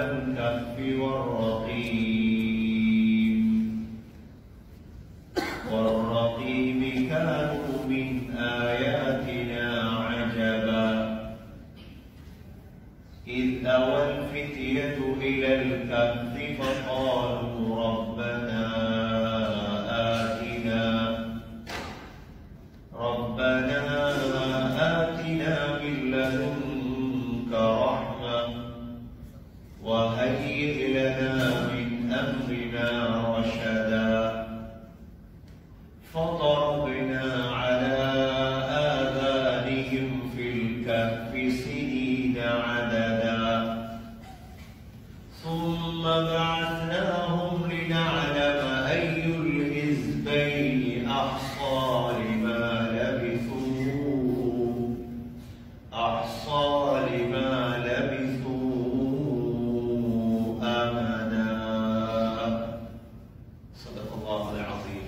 الكهف والرقيم كانوا من آياتنا عجبا إذ أوى الفتية إلى الكهف فقالوا ربنا آتنا من لدنك رحمة وهيئ لنا من أمرنا رشدا فضربنا على آذانهم في الكهف سنين عددا ثم بعثناهم لنعلم أي الحزبين أحصى لما لبثوا أمدا. صدق الله العظيم.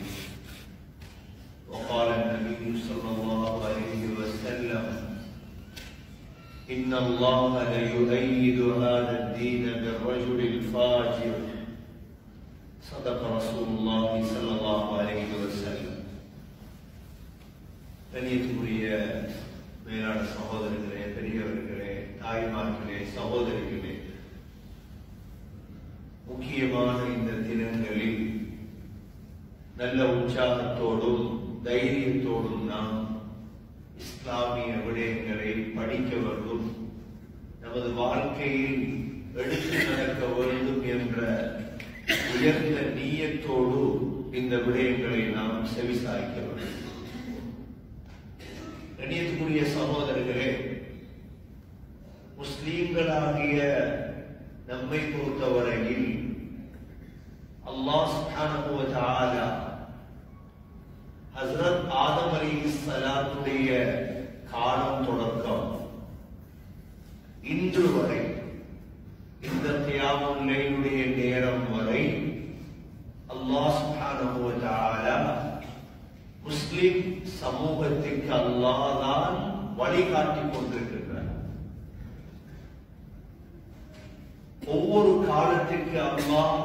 وقال النبي صلى الله عليه وسلم إن الله ليؤيد هذا الدين بالرجل الفاجر. صدق رسول الله صلى الله عليه وسلم. கண்ணியத்துக்குரிய மேலான சகோதரர்களே, பெரியவர்களே, தாய்மார்களே, சகோதரிகளே, முக்கியமான இந்த தினங்களில் நல்ல உற்சாகத்தோடும் தைரியத்தோடும் நாம் இஸ்லாமிய விடயங்களை படிக்க வேண்டும், நமது வாழ்க்கையில் எடுத்து நடக்க வேண்டும் என்ற உயர்ந்த நீயத்தோடு இந்த விடயங்களை நாம் செவிசாய்க்க வேண்டும். கண்ணியத்துக்குரிய சகோதரர்களே, முஸ்லீம்களாகிய நம்மை பொறுத்தவரையில் அல்லாஹ் சுப்ஹானஹு வ தஆலா ஹஸ்ரத் ஆதம் அலைஹிஸ்ஸலாத்துடைய காலம் தொடக்கம் இன்று வரை, இந்த கியாமுல் லைலுடைய நேரம் வரை அல்லாஹ் சுப்ஹானஹு வ தஆலா முஸ்லிம் சமூகத்திற்கு அல்லாஹ் தான் வழிகாட்டிக் கொண்டிருக்கின்றார். ஒவ்வொரு காலத்திற்கு அல்லாஹ்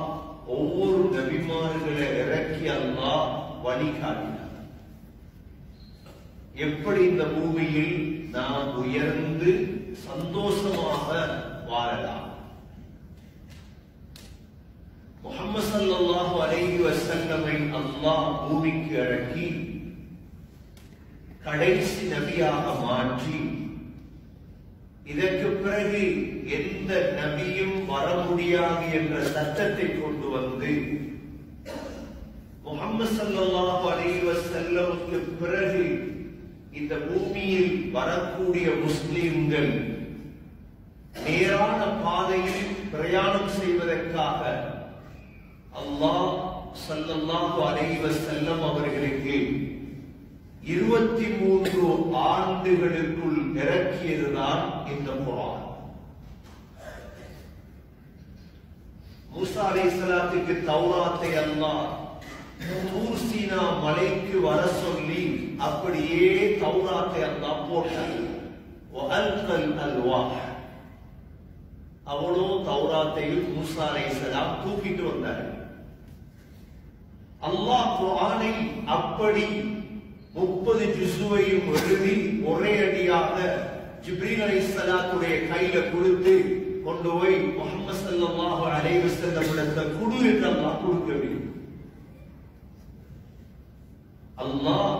ஒவ்வொரு நபிமார்களை இறக்கி அல்லாஹ் வழிகாட்டினார். எப்படி இந்த பூமியில் நாம் உயர்ந்து சந்தோஷமாக வாழலாம். முஹம்மது ஸல்லல்லாஹு அலைஹி வஸல்லமை அல்லாஹ் பூமிக்கு இறக்கி கடைசி நபியாக மாற்றி, இதற்கு பிறகு எந்த நபியும் வர முடியாது என்ற சட்டத்தை கொண்டு வந்து முஹம்மது ஸல்லல்லாஹு அலைஹி வஸல்லமுக்கு பிறகு இந்த பூமியில் வரக்கூடிய முஸ்லிம்கள் நேரான பாதையில் பிரயாணம் செய்வதற்காக அல்லாஹ் ஸல்லல்லாஹு அலைஹி வஸல்லம் அவர்களுக்கு 23 ஆண்டுகளுக்குள் இறக்கியதுதான் இந்த குர்ஆன். மூசா அலைஹிஸ்ஸலாத்துக்கு தௌராத்தை அல்லாஹ் தூர் சீனா மலைக்கு வர சொல்லி அப்படியே தௌராத்தை அல்லாஹ் போட்டார். வஅல்கல் அல்வாஹ், அவளோ தௌராத்தையும் மூசா அலைஹிஸ்ஸலாம் தூக்கிட்டு வந்தார். அல்லாஹ் குர்ஆனை அப்படி 30 ஜுஸுவையும் எழுதி ஒரே அடியாக ஜிப்ரீல் அலைஹிஸ்ஸலாத்துடைய கையில கொடுத்து கொண்டு போய் முஹம்மது ஸல்லல்லாஹு அலைஹி வஸல்லம் இடத்துல குடு என்று அல்லாஹ் கொடுக்கவில்லை. அல்லாஹ்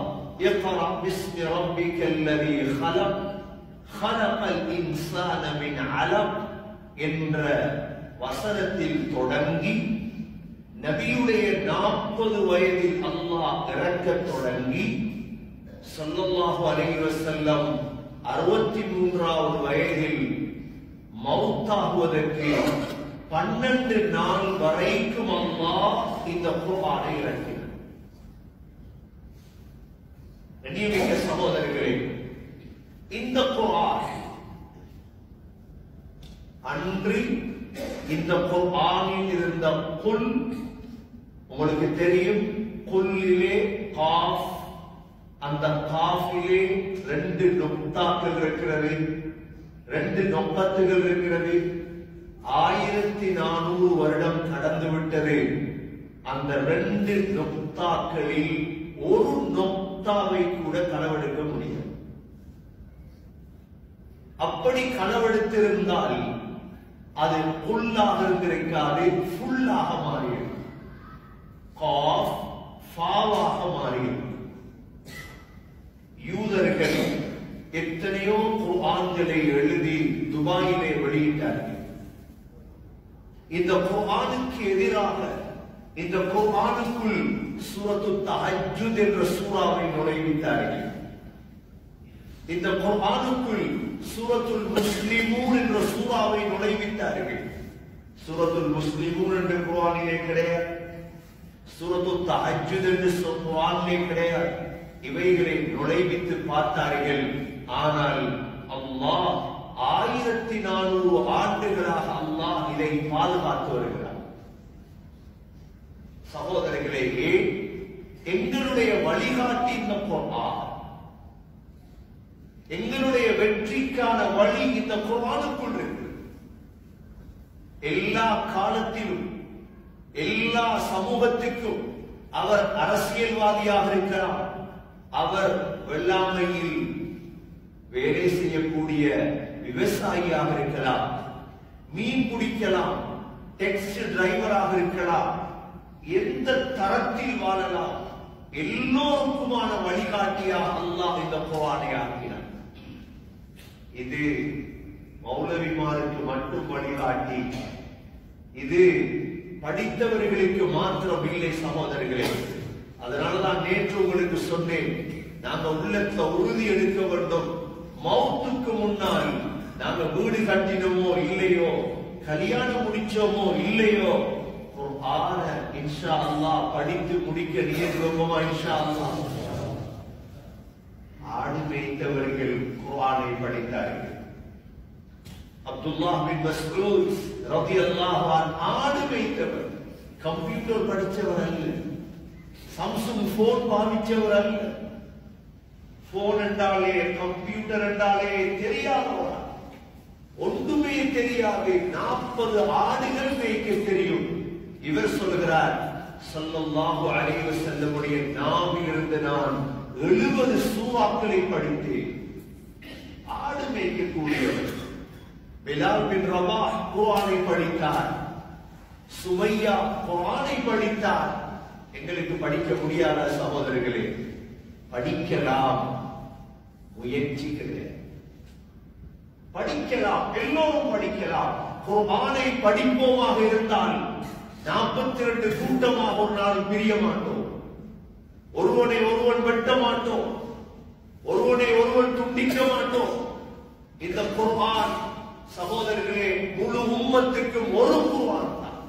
இக்ரா பிஸ்மி ரப்பிக்கல்லதீ خلق خلق الإنسان من علق என்ற வசனத்தில் தொடங்கி நபியுடைய 40 வயதில் அல்லாஹ் இறக்கத் தொடங்கி ஸல்லல்லாஹு அலைஹி வஸல்லம் 63வது வயதில் மௌத்தாகுவதற்கு 12 நாள் வரைக்கும் அல்லாஹ் இந்த குர்ஆனை இறக்கினார். கண்ணியமிக்க சகோதரர்களே, இந்த குர்ஆன் அன்று இந்த குர்ஆனில் இருந்த குல், உங்களுக்கு தெரியும், குல்லிலே காஃப், அந்த காஃபிலே 2 நுக்தாக்கள் இருக்கிறது, 2 நொக்கத்துகள் இருக்கிறது. 1400 வருடம் கடந்து விட்டது. அந்த 2 நொக்தாக்களில் ஒரு நொக்தாவை கூட களவெடுக்க முடியாது. அப்படி களவெடுத்திருந்தால் அது புல்லாக இருந்திருக்காது, ஃபுல்லாக மாறியது. காஃப் ஃபாவாக மாறியது. யூதர்கள் எத்தனையோ குர்ஆன்களை எழுதி துபாயிலே வெளியிட்டார்கள். இந்த குர்ஆனுக்கு எதிராக இந்த குர்ஆனுக்குள் சூரத்து தஹஜ்ஜுத் என்ற சூறாவை நுழைவித்தார்கள். இந்த குர்ஆனுக்குள் சூரத்துல் முஸ்லிமூன் என்ற சூறாவை நுழைவித்தார்கள். சூரத்துல் முஸ்லிமூன் என்ற குர்ஆனிலே கிடையாது, சூரத்து தஹஜ்ஜுத் என்ற குர்ஆனிலே கிடையாது. இவைகளை நுழைவித்து பார்த்தார்கள். ஆனால் அல்லாஹ் 1400 ஆண்டுகளாக அல்லாஹ் இதை பாதுகாத்து வருகிறார். சகோதரர்களே, எங்களுடைய வழிகாட்டி இந்த குர்ஆன், எங்களுடைய வெற்றிக்கான வழி இந்த குர்ஆனுக்குள் இருக்கு. எல்லா காலத்திலும் எல்லா சமூகத்துக்கும் அவர் அரசியல்வாதியாக இருக்கலாம், அவர் வெள்ளாமையில் வேலை செய்யக்கூடிய விவசாயியாக இருக்கலாம், மீன் பிடிக்கலாம், டாக்ஸி டிரைவராக இருக்கலாம், எந்த தரத்தில் வாழலாம், எல்லோருக்குமான வழிகாட்டியாக அல்லாஹ் இந்த குர்ஆனை ஆக்கினார். இது மௌலவிமாருக்கு மட்டும் வழிகாட்டி, இது படித்தவர்களுக்கு மாத்திரம் இல்லை சகோதரர்களே. அதனாலதான் நேற்று உங்களுக்கு சொன்னேன், நாங்க உள்ளத்துல உறுதி எடுக்க வேண்டும். மௌத்துக்கு முன்னால் நாங்க வீடு கட்டினோமோ இல்லையோ, கல்யாணம் முடிச்சோமோ இல்லையோ, குர்ஆன இன்ஷா அல்லாஹ் படித்து முடிக்க நியத் வைப்போமா இன்ஷா அல்லாஹ். ஆடு மேய்த்தவர்கள் குர்ஆனை படித்தார்கள். அப்துல்லாஹ் பின் மஸ்ஊத் ரலியல்லாஹு அன்ஹு ஆடு மேய்த்தவர், கம்ப்யூட்டர் படிச்சவர் அல்ல, சாம்சங் போன் பாவிச்சவர் அல்ல, போன் என்றாலே கம்ப்யூட்டர் என்றாலே தெரியாதவர், ஒன்றுமே தெரியாது. 40 ஆடுகள் மேய்க்க தெரியும். இவர் சொல்கிறார், ஸல்லல்லாஹு அலைஹி வஸல்லமுடைய நாவிலிருந்து நான் 70 சூறாக்களை படித்தேன். ஆடு மேய்க்கக்கூடியவர். பிலால் பின் ரபாஹ் குர்ஆனை படித்தார், சுமையா குர்ஆனை படித்தார். எங்களுக்கு படிக்க முடியாத சகோதரர்களே, படிக்கலாம், முயற்சி கிடையாது. படிக்கலாம், எல்லோரும் படிக்கலாம். குர்ஆனை படிப்போமாக இருந்தால் 42 கூட்டமாக ஒரு நாள் பிரிய மாட்டோம். ஒருவனை ஒருவன் வெட்ட மாட்டோம், ஒருவனை ஒருவன் துண்டிக்க மாட்டோம். இந்த குர்ஆன் சகோதரர்களே முழு உம்மத்துக்கும் ஒரு குர்ஆன் தான்.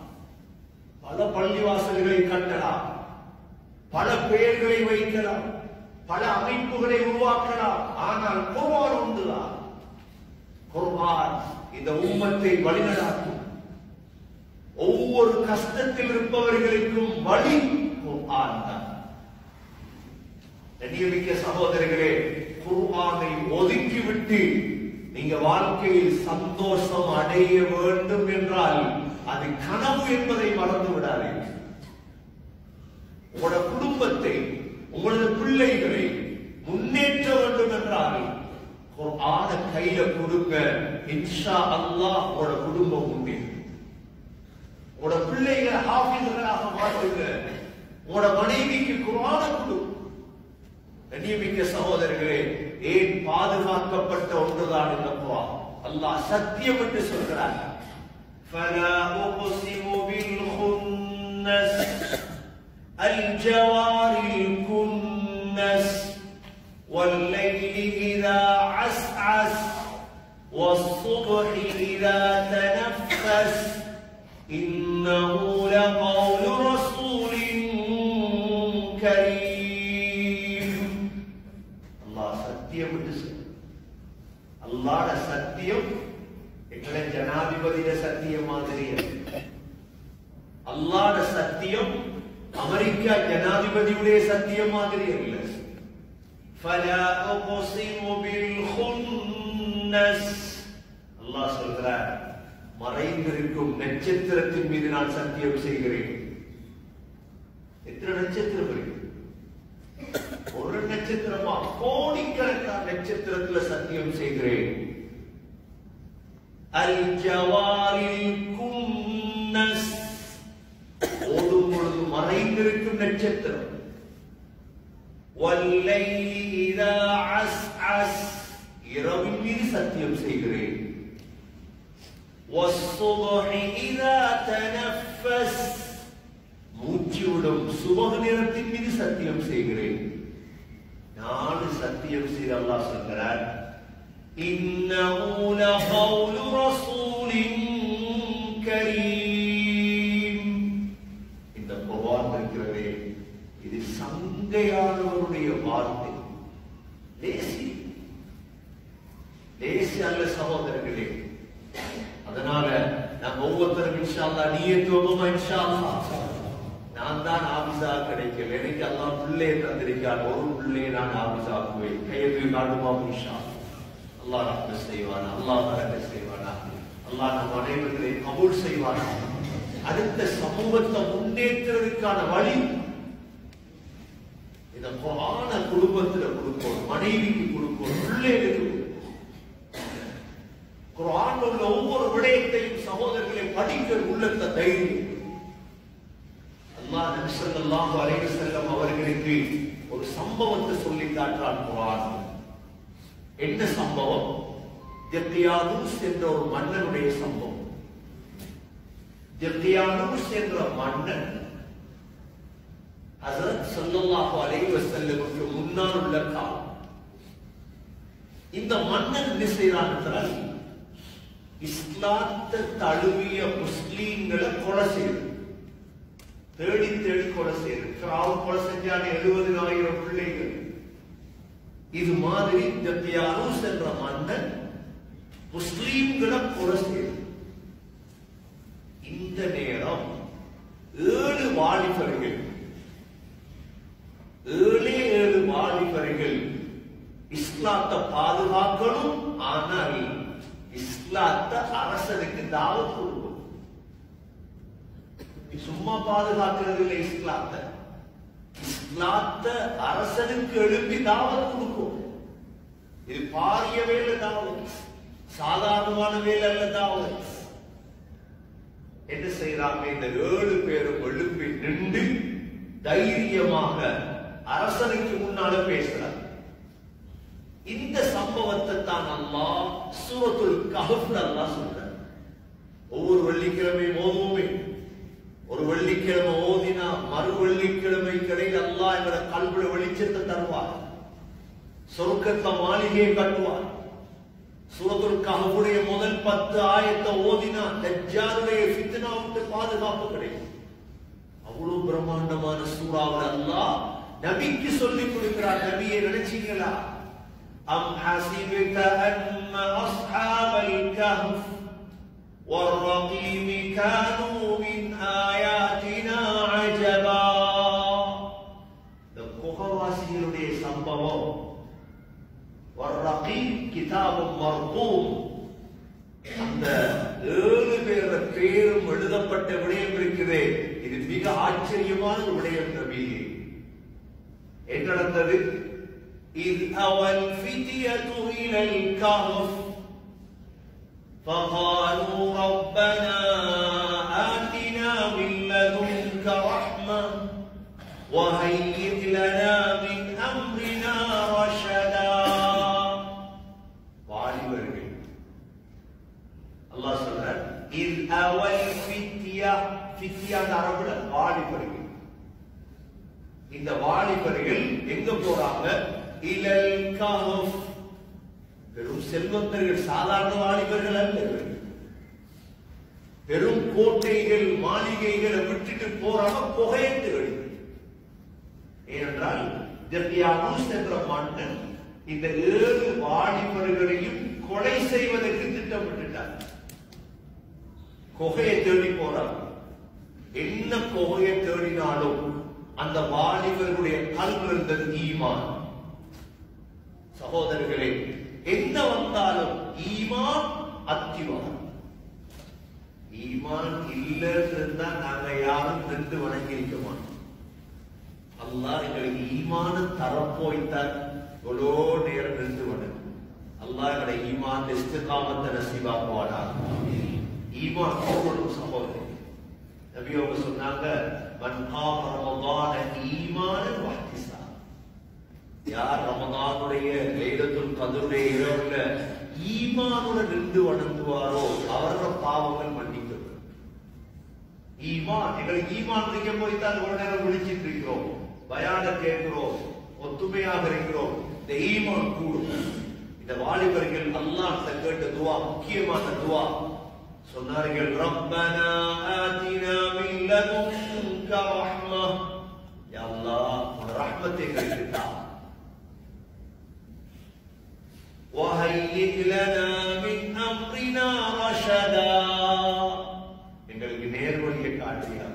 பல பள்ளிவாசல்களை கட்டலாம், பல பெயர்களை வைக்கலாம், பல அமைப்புகளை உருவாக்கலாம். ஆனால் குர்ஆன் ஒன்றுதான். குர்ஆன் இந்த உம்மத்தை வழிநடாத்தும். ஒவ்வொரு கஷ்டத்தில் இருப்பவர்களுக்கும் வழி குர்ஆன் தான். கண்ணியமிக்க சகோதரர்களே, குர்ஆனை ஒதுக்கிவிட்டு நீங்க வாழ்க்கையில் சந்தோஷம் அடைய வேண்டும் என்றால் அது கனவு என்பதை மறந்து விடாதீர்கள். உங்களோட குடும்பத்தை, உங்களது பிள்ளைகளை முன்னேற்ற வேண்டும் என்றால் குர்ஆனை கையில கொடுங்க. இன்ஷா அல்லாஹ் உங்களோட குடும்பம் முன்னேறும். உங்களோட பிள்ளைகளை ஹாஃபிஸ்களாக மாற்றுங்க. உங்களோட மனைவிக்கு குர்ஆனை கொடு. கண்ணியமிக்க சகோதரர்களே, ஏன் பாதுகாக்கப்பட்ட ஒன்றுதான் இந்த குர்ஆன். அல்லாஹ் சத்தியம் என்று சொல்கிறார். ஃபலா உக்ஸிமு பில் குன்னஸ் அல்ஜவாரில் குன்னஸ் வல்லைலி இதா அஸ்அஸ் வஸ்ஸுப்ஹி இதா தனஃபஸ் இன்னஹு லகௌலு ரசூலின் கரீம். அல்லாஹ்ட சத்தியம் எங்களை ஜனாதிபதியோட சத்தியம் மாதிரி. அல்லாஹ்ட சத்தியம் அமெரிக்கா ஜனாதிபதியுடைய சத்தியம் மாதிரி அல்ல. ஃபலா உக்ஸிமு பில் குன்னஸ். அல்லாஹ் சொல்றார், மறைந்திருக்கும் நட்சத்திரத்தின் மீது நான் சத்தியம் செய்கிறேன். எத்தனை நட்சத்திரம் இருக்கு? ஒரு நட்சத்திரமா? கோடிக்கணக்கான நட்சத்திரத்துல சத்தியம் செய்கிறேன். அல் ஜவாரில் குன்னஸ், ஓடும் பொழுது மறைந்திருக்கும் நட்சத்திரம். வல்லைலி இதா அஸ்அஸ், இரவின் மீது சத்தியம் செய்கிறேன். வஸ்ஸுப்ஹி இதா தனஃபஸ், மூச்சுவிடும் சுபஹ் நேரத்தின் மீது சத்தியம் செய்கிறேன். நான் சத்தியம் செய்து அல்லாஹ் சொல்கிறார், இன்னஹு லகௌலு ரசூலின் கரீம். இந்த குர்ஆன் இருக்கிறதே, இது சங்கையானவருடைய வார்த்தை. லேசி அல்ல சகோதரர்களே. அதனால நம்ம ஒவ்வொருத்தரும் இன்ஷா அல்லாஹ் நியத் வைப்போமா? இன்ஷா அல்லாஹ். நான் தான் ஆபிசா கிடைக்கல, எனக்கு அல்லாஹ் பிள்ளை தந்திருக்கான், ஒரு பிள்ளையை நான் ஆபிசா ஆக்குவேன். கையை காட்டுமா? இன்ஷா அல்லாஹ் ரஹ்மத் செய்வானா, அல்லாஹ் பரக்கத் செய்வானா, அல்லாஹ் நம் அனைவர்களை கபூல் செய்வானா. அடுத்த சமூகத்தை முன்னேற்றுவதற்கான வழி இந்த குர்ஆன குடும்பத்தில் கொடுப்போம், மனைவிக்கு கொடுப்போம், பிள்ளைகளுக்கு கொடுப்போம். குர்ஆன் உள்ள ஒவ்வொரு விடயத்தையும் சகோதரர்களை படிக்க உள்ளத்த தைரியம். அல்லாஹ் நபி ஸல்லல்லாஹு அலைஹி வஸல்லம் அவர்களுக்கு ஒரு சம்பவத்தை சொல்லி காட்டுறான் குர்ஆன். என்ன சம்பவம்? ஜக்கியானூஸ் என்ற ஒரு மன்னனுடைய சம்பவம். ஜக்கியானூஸ் என்ற மன்னன் ஹஜ்ரத் ஸல்லல்லாஹு அலைஹி வஸல்லமுக்கு முன்னால் உள்ள காலம். இந்த மன்னன் என்ன செய்தான் என்றால், இஸ்லாத்தை தழுவிய முஸ்லீம்களை கொலை செய்து, தேடி தேடி கொலை செய்து. ஃபிரௌன் கொலை செஞ்சான 70,000 பிள்ளைகள். இது மாதிரி ஜக்கியானூஸ் என்ற மன்னன் முஸ்லீம்களை கொலை செய்து. இந்த நேரம் 7 வாலிபர்கள் இஸ்லாத்தை பாதுகாக்கணும், ஆனால் இஸ்லாத்தை அரசனுக்கு தாவத் கொடுக்கும். சும்மா பாதுகாக்கிறது இல்லை, இஸ்லாத்தை அரசனுக்கு எழுப்பி தாவத் கொடுக்கும். இது பாரிய வேலை தாவத், சாதாரணமான வேலை அல்ல தாவத். என்ன செய்யறாங்க? இந்த 7 பேரும் எழுப்பி நின்று தைரியமாக அரசனுக்கு முன்னால பேசுறார். இந்த சம்பவத்தை தான் அல்லாஹ் சூரத்துல் கஹ்ஃப்ல அல்லாஹ் சொல்றார். ஒவ்வொரு வெள்ளிக்கிழமை ஓதுவோமே, ஒரு வெள்ளிக்கிழமை ஓதினா மறு வெள்ளிக்கிழமை கிடையில் அல்லாஹ் என்ற கல்வில வெளிச்சத்தை தருவார், சொர்க்கத்தை மாளிகையை கட்டுவார். சூரத்துல் கஹ்ஃபுடைய முதல் 10 ஆயத்தை ஓதினா தஜ்ஜாலுடைய ஃபித்னா விட்டு பாதுகாப்பு கிடைக்கும். அவ்வளவு பிரம்மாண்டமான சூறாவில் அல்லாஹ் நபிக்கு சொல்லிக் கொடுக்கிறார். நபியை நினைச்சீங்களா? அம் ஹஸிபத அன்ன அஸ்ஹாபல் கஹ்ஃப் வர்ரகீம் கானூ மின் ஆயாத்தினா அஜபா. இந்த குஹவாசிகளுடைய சம்பவம், வர்ரகீம் கிதாபும் மர்கூம், அந்த 7 பேர பேரும் எழுதப்பட்ட விடயம் இருக்கிறதே, இது மிக ஆச்சரியமான விடயம். நபியே என்ன நடந்தது? இத் அவல் ஃபித்யது இலல் கஹ்ஃப் ஃபகாலூ ரப்பனா ஆதினா மின் லதுன்க ரஹ்ம வஹய்யித் லனா மின் அம்ரினா ரஷதா. வாலிபர்கள் அல்லாஹ் சொல்றார், இத் அவல் ஃபித்யா, ஃபித்யா அரபுல வாலிபர்கள். இந்த வாலிபர்கள் எங்க போறாங்க? இலல் கஹ்ஃப். பெரும் செல்வந்தர்கள், சாதாரண வாலிபர்கள் அல்ல. பெரும் கோட்டைகள் மாளிகைகளை விட்டுட்டு போறாங்க புகையை தேடி. ஏனென்றால் ஜக்கியானூஸ் என்ற மன்னன் இந்த 7 வாலிபர்களையும் கொலை செய்வதற்கு திட்டமிட்டார். குகையை தேடி போறாங்க. என்ன குகையை தேடினாலும் அந்த வாலிபர்களுடைய கல்வியில் இருந்தது ஈமான். சகோதரர்களே, என்ன வந்தாலும் ஈமான் அத்திவாரம். ஈமான் இல்லைன்னு இருந்தா நாங்க யாரும் நின்று வணங்கி இருக்க மாட்டோம். அல்லாஹ் எங்களுக்கு ஈமான தரப்போய்த்தான் எவ்வளோ நேரம் நின்று வணங்கும். அல்லாஹ் எங்களை ஈமான் இஸ்திகாமத்தை நசீபாக்குவானா. ஈமான் போகணும் சகோதரி. நபி அவங்க சொன்னாங்க, மன் காம ரமதான ஈமானன் வஹ்திஸாபா. யார் ரமதானுடைய லைலத்துல் கத்ருடைய இரவுல ஈமானோட நின்று வணங்குவாரோ அவரோட பாவங்கள் மன்னிக்கப்படும். ஈமான் எங்களுக்கு ஈமான் இருக்க போய்த்தான் ஒரு நேரம் விழிச்சிட்டு இருக்கிறோம், பயான கேட்கிறோம், ஒத்துமையாக இருக்கிறோம். இந்த ஈமான் கூடும். இந்த வாலிபர்கள் அல்லாஹ் கேட்ட துவா, முக்கியமான துவா சொன்னார்கள், ரப்பனா ஆதினா மின் லதுன்க ரஹ்மா. யா அல்லாஹ் உன் ரஹ்மத்தை எங்களுக்கு தா. வஹய்யிக் லனா மின் அம்ரினா ரஷதா. எங்களுக்கு நேர்வழியை காட்டியா.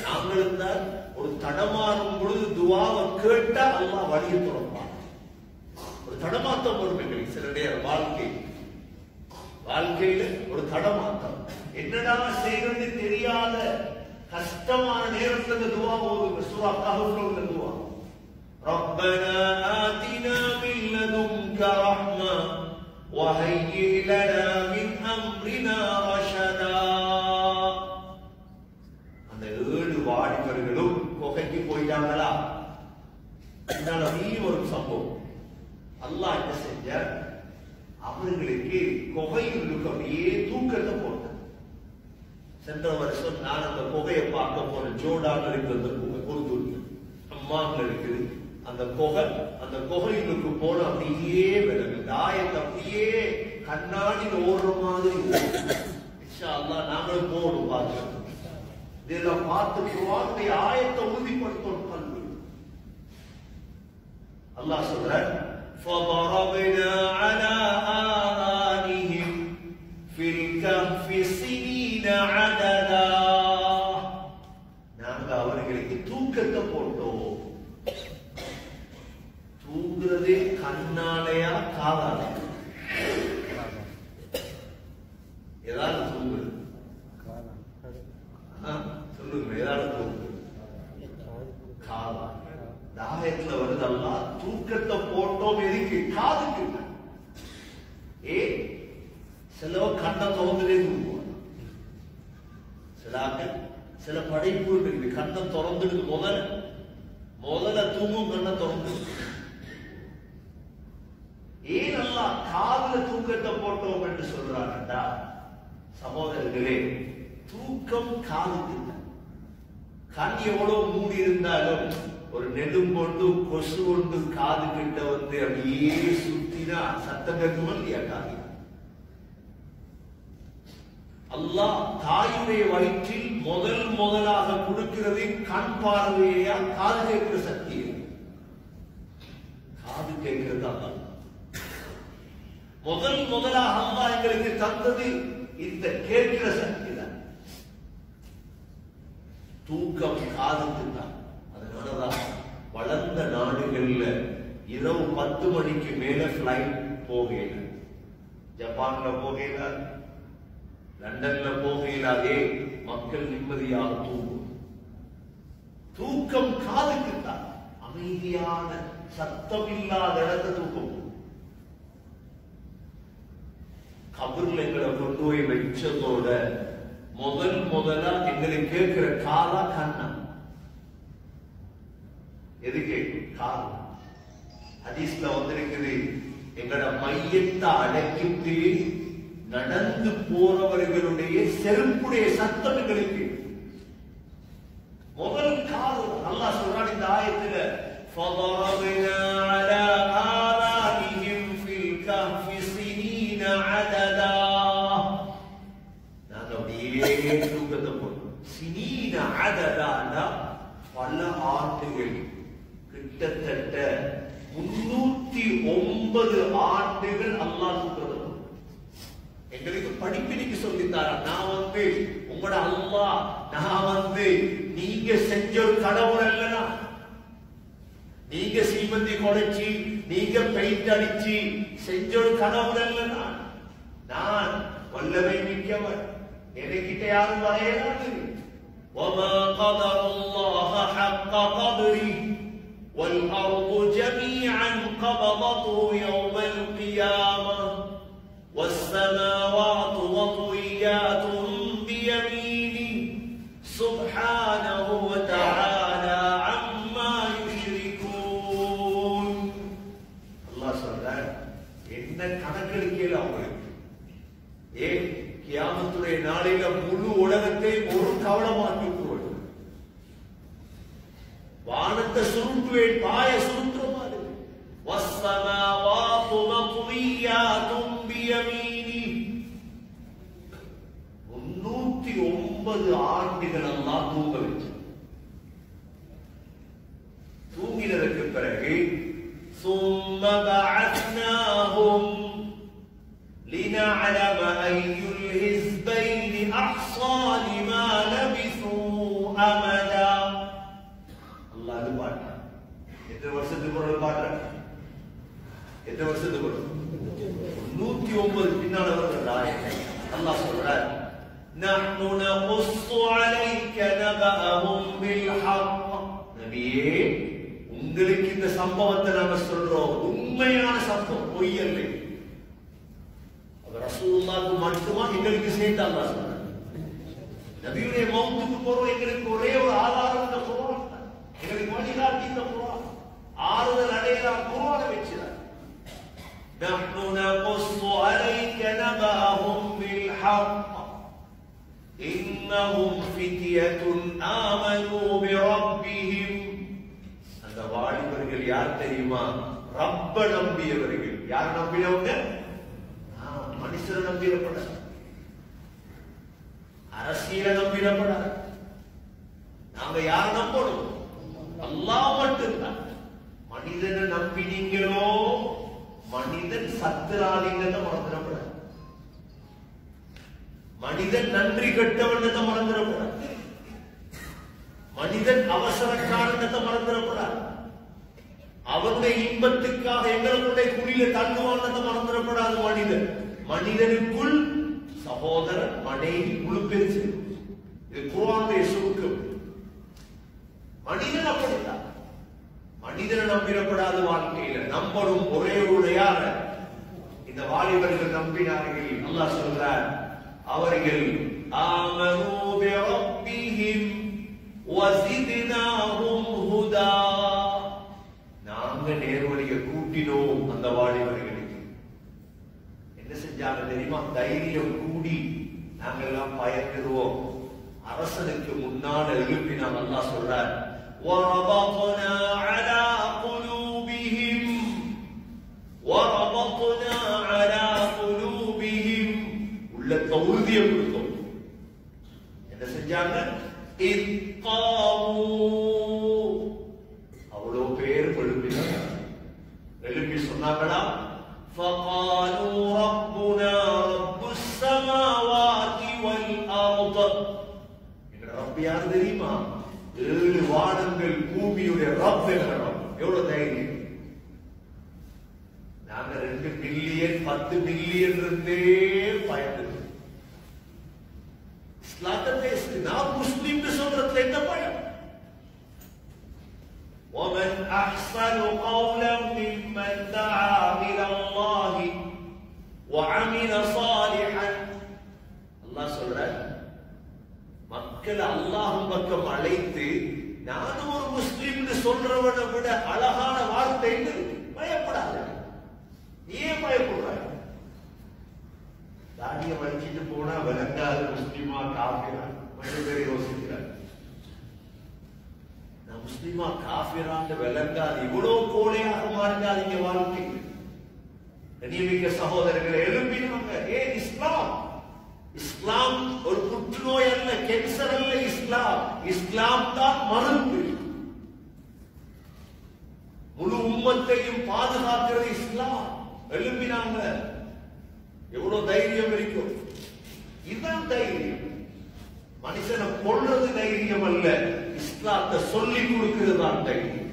நாங்கள் தான் ஒரு தடமாறும் பொழுது துவாவை கேட்டா அல்லாஹ் வழியை திறப்பான். ஒரு தடமாத்தம் வரும் எங்களுக்கு சில நேரம் வாழ்க்கையில ஒரு தடமாத்தம். என்னடா செய்யறது தெரியாத கஷ்டமான நேரத்துல துவா ஓதுங்க. சூரா கஹ்ஃப்ல உள்ள துவா, ரப்பனா ஆதினா மின் லதுன்க ரஹ்மா வஹய்யிக் லனா மின் அம்ரினா ரஷதா. அந்த 7 வாலிபர்களும் குகைக்கு போயிட்டாங்களா? இதனால நீ ஒரு சம்பவம். அல்லாஹ் என்ன செஞ்சார், அவர்களுக்கு குகையில் அப்படியே தூக்கத்தை போட்டார். சென்ற வருஷம் நான் அந்த குகையை பார்க்க போன ஜோர்டான் இருக்கிற அந்த குகை, உருது அம்மாங்க இருக்குது அந்த குகை. அந்த குகையிலுக்கு போன அப்படியே விலகு ஆயத்தை அப்படியே கண்ணாடியில் ஓடுற மாதிரி. இன்ஷா அல்லாஹ் நாங்களும் போகணும் பார்க்கிறோம். இதெல்லாம் பார்த்து குர்ஆனுடைய ஆயத்தை உறுதிப்படுத்தணும். கல்வி அல்லாஹ் சொல்றார், فضربنا على آذانهم في الكهف سنين عددا. நாங்க அவர்களுக்கு தூக்கத்தை போட்டோம். தூங்குறதே கண்ணாலையா காதாலையா? ஏதாவது தூங்குறது சொல்லுங்க. ஏதாவது தூங்குறது காதா. தாயத்துல வருது அல்லாஹ் தூக்கத்தை போட்டோம். எதுக்கு? காதுக்கு. சிலவ கண்ணை திறந்துட்டே தூங்குவாங்க. சில படைப்பு இருக்குது, கண்ணை திறந்துட்டு முதல்ல தூங்கும், கண்ணை திறந்து. ஏன் அல்லாஹ் காதுல தூக்கத்தை போட்டோம் என்று சொல்றாங்கடா சகோதரர்களே. தூக்கம் காதுக்கு. கண் எவ்வளவு மூடி இருந்தாலும் ஒரு நெடும் கொண்டு கொசு கொண்டு காது கிட்ட வந்து அப்படியே சுத்தினா சத்தம் கேட்குமா இல்லையா? காது. அல்லாஹ் தாயுடைய வயிற்றில் முதலாக கொடுக்கிறது கண் பார்வையா, காது கேட்கிற சக்தி. காது கேட்கிறது அல்லாஹ் முதலாக அல்லாஹ் எங்களுக்கு தந்தது இந்த கேட்கிற சக்தி தான். தூக்கம் காதுக்கு தான். அதனாலதான் வளர்ந்த நாடுகள்ல இரவு 10 மணிக்கு மேல பிளைட் போகல. ஜப்பான்ல போகல, லண்டன்ல போகலாதே. மக்கள் நிம்மதியாக தூங்கும். தூக்கம் காதுக்கு தான். அமைதியான சத்தம் இல்லாத இடத்தை தூக்கம். கபர்ல எங்களை கொண்டு போய் வச்சதோட முதலா எங்களுக்கு கேட்கிற காலா கண்ணா? எது கேட்கும்? கால். ஹதீஸ்ல வந்திருக்குது, எங்களோட மையத்தை அடக்கிட்டு நடந்து போறவர்களுடைய செருப்புடைய சத்தம் எங்களுக்கு முதல் கால். அல்லாஹ் சொல்றான் இந்த ஆயத்துல, فضربنا على آذانهم في الكهف سنين عددا. நாங்க அப்படியே தூக்கத்தை போட்டோம். சினீன அததா பல ஆண்டுகள், கிட்டத்தட்ட 309 ஆண்டுகள் அல்லாஹ் தூக்கத்தை. எங்களுக்கு படிப்பினைக்கு சொல்லித்தாரா? நான் உங்களோட அல்லாஹ், நான் நீங்க செஞ்ச ஒரு கடவுள் அல்லனா. நீங்க சீமந்தி குடைச்சி, நீங்க பெயிண்ட் அடிச்சு செஞ்ச ஒரு கடவுள் அல்லனா. நான் வல்லமை மிக்கவன், எனக்கிட்ட யாரும் வரையலாது. وَمَا قَدَرَ اللَّهَ حَقَّ قَدْرِهِ وَالْأَرْضُ جَمِيعًا قَبْضَتُهُ يَوْمَ الْقِيَامَةِ وَالسَّمَاوَاتُ مَطْوِيَّاتٌ بِيَمِينِهِ سُبْحَانَهُ وَتَعَالَى عَمَّا يُشْرِكُونَ. அல்லாஹ் சொல்றார், என்ன கணக்கெடுக்கல அவங்களுக்கு. ஏன் கியாமத்துடைய நாளில முழு உலகத்தை ஒரு கவனமாக்கி விட்டுருவாங்க. வானத்தை சுருட்டுவேன், பாய சுருட்டுற மாதிரி. வஸ்ஸமாவாத்து மத்வியாத்தும் பியமீனி. 309 ஆண்டுகள் அல்லாஹ் தூங்க வச்சு. தூங்கினதற்கு பிறகு ثم بعثناهم لنعلم أي الحزبين أحصى لما لبثوا أمدا. الله அது பாட்டா எத்தனை வருஷத்துக்கு ஒரு பாட்டா? எத்தனை வருஷத்துக்கு ஒரு 109 பின்னால வர்ற ஆயத்தை அல்லாஹ் சொல்றார், نحن نقص عليك نبأهم بالحق. நபியே, உங்களுக்கு இந்த சம்பவத்தை நாம சொல்றோம், உண்மையான சம்பவம், பொய்யல்ல. ரசூலுல்லாஹ்க்கு மட்டுமா எங்களுக்கு சேர்த்து அல்லாஹ் சொல்றார். நபியுடைய மௌத்துக்கு போறோம், எங்களுக்கு ஒரே ஒரு ஆதாரம் இந்த குர்ஆன் தான். எங்களுக்கு வழிகாட்டி இந்த குர்ஆன், ஆறுதல் அடையலாம் குர்ஆனை வச்சுதான். نحن نقص عليك نبأهم بالحق إنهم فتية آمنوا بربهم. அந்த வாலிபர்கள் யார் தெரியுமா? ரப்ப நம்பியவர்கள். யார் நம்பினவங்க? மனுஷரை நம்பிடப்படாது, அரசியலை நம்பிடப்படாது. நாங்க யார் நம்பணும்? அல்லாஹ் மட்டும்தான். மனிதனை நம்பினீங்களோ மனிதன் சத்துராதீங்கத்தை மறந்துடப்படாது. மனிதன் நன்றி கெட்டவன்னத்தை மறந்துடப்படாது. மனிதன் அவசரக்காரனத்தை மறந்துடப்படாது. அவனுடைய இன்பத்துக்காக எங்களுடைய குடியில தள்ளுவானத்தை மறந்துடப்படாது. மனிதன் மனிதனுக்குள் சகோதரன், மனைவி, முழு பெருசு. இது குர்ஆனுடைய சுருக்கம். மனிதன் அப்படித்தான். மனிதனை நம்பிடப்படாத வாழ்க்கையில நம்பரும் ஒரே ஒரு யார இந்த வாலிபர்கள் நம்பினார்கள். அல்லாஹ் சொல்றார், அவர்கள் ஆமனூ பிரப்பிஹிம் வஸித்னாஹும் ஹுதா. நாங்க நேர்வழியை கூட்டினோம் அந்த வாலிபர்களுக்கு. என்ன செஞ்சாங்க தெரியுமா? தைரியம் கூடி நாங்கெல்லாம் பயந்துருவோம். அரசனுக்கு முன்னால் எழுப்பினான். அல்லாஹ் சொல்றார், وَرَبَطْنَا عَلَى قُلُوبِهِمْ وَرَبَطْنَا عَلَى قُلُوبِهِمْ. உள்ளத்தை உறுதியை கொடுத்தோம். என்ன செஞ்சாங்க? إِذْ قَامُوا. அவ்வளோ பேர் எழுப்பி சொன்னாங்களா? فَقَالُوا رَبُّنَا رَبُّ السَّمَاوَاتِ وَالْأَرْضِ. எங்க ரப் யார் தெரியுமா? 7 வானங்கள் பூமியுடைய ரப் என்கிறோம். எவ்வளவு தைரியம்! நாங்க 2 பில்லியன் 10 பில்லியன் இருந்தே பயந்து இஸ்லாத்தை பேசு. நான் முஸ்லிம் சொல்றதுல என்ன பயம்? وَمَنْ أَحْسَنُ قَوْلًا مِّمَّنْ دَعَا إِلَى اللَّهِ وَعَمِلَ صَالِحًا. அல்லாஹ் சொல்றார், மக்கள் அல்லாஹ்வின் பக்கம் அழைத்து நானும் ஒரு முஸ்லிம் சொல்றவனை விட அழகான வார்த்தை பயப்படாத. ஏன் பயப்படுறாங்க? தாடியை வலிச்சிட்டு போனா விளங்காத முஸ்லிமா காஃபிரா கொஞ்சம் பேர் யோசிக்கிறார். நான் முஸ்லிமா காஃபிரான்னு விளங்காது. இவ்வளவு கோழையாக மாறினாதீங்க வாழ்க்கை. கண்ணியமிக்க சகோதரர்களை எழுப்பினாங்க. ஏன் இஸ்லாம்? இஸ்லாம் ஒரு புற்றுநோய் அல்ல, கேன்சர் அல்ல. இஸ்லாம் இஸ்லாம் தான் மருந்து. முழு உம்மத்தையும் பாதுகாக்கிறது இஸ்லாம். எழுப்பினாங்க. எவ்வளவு தைரியம் இருக்கும்! இதுதான் தைரியம். மனுஷனை கொள்றது தைரியம் அல்ல, இஸ்லாத்தை சொல்லி கொடுக்கிறது தான் தைரியம்.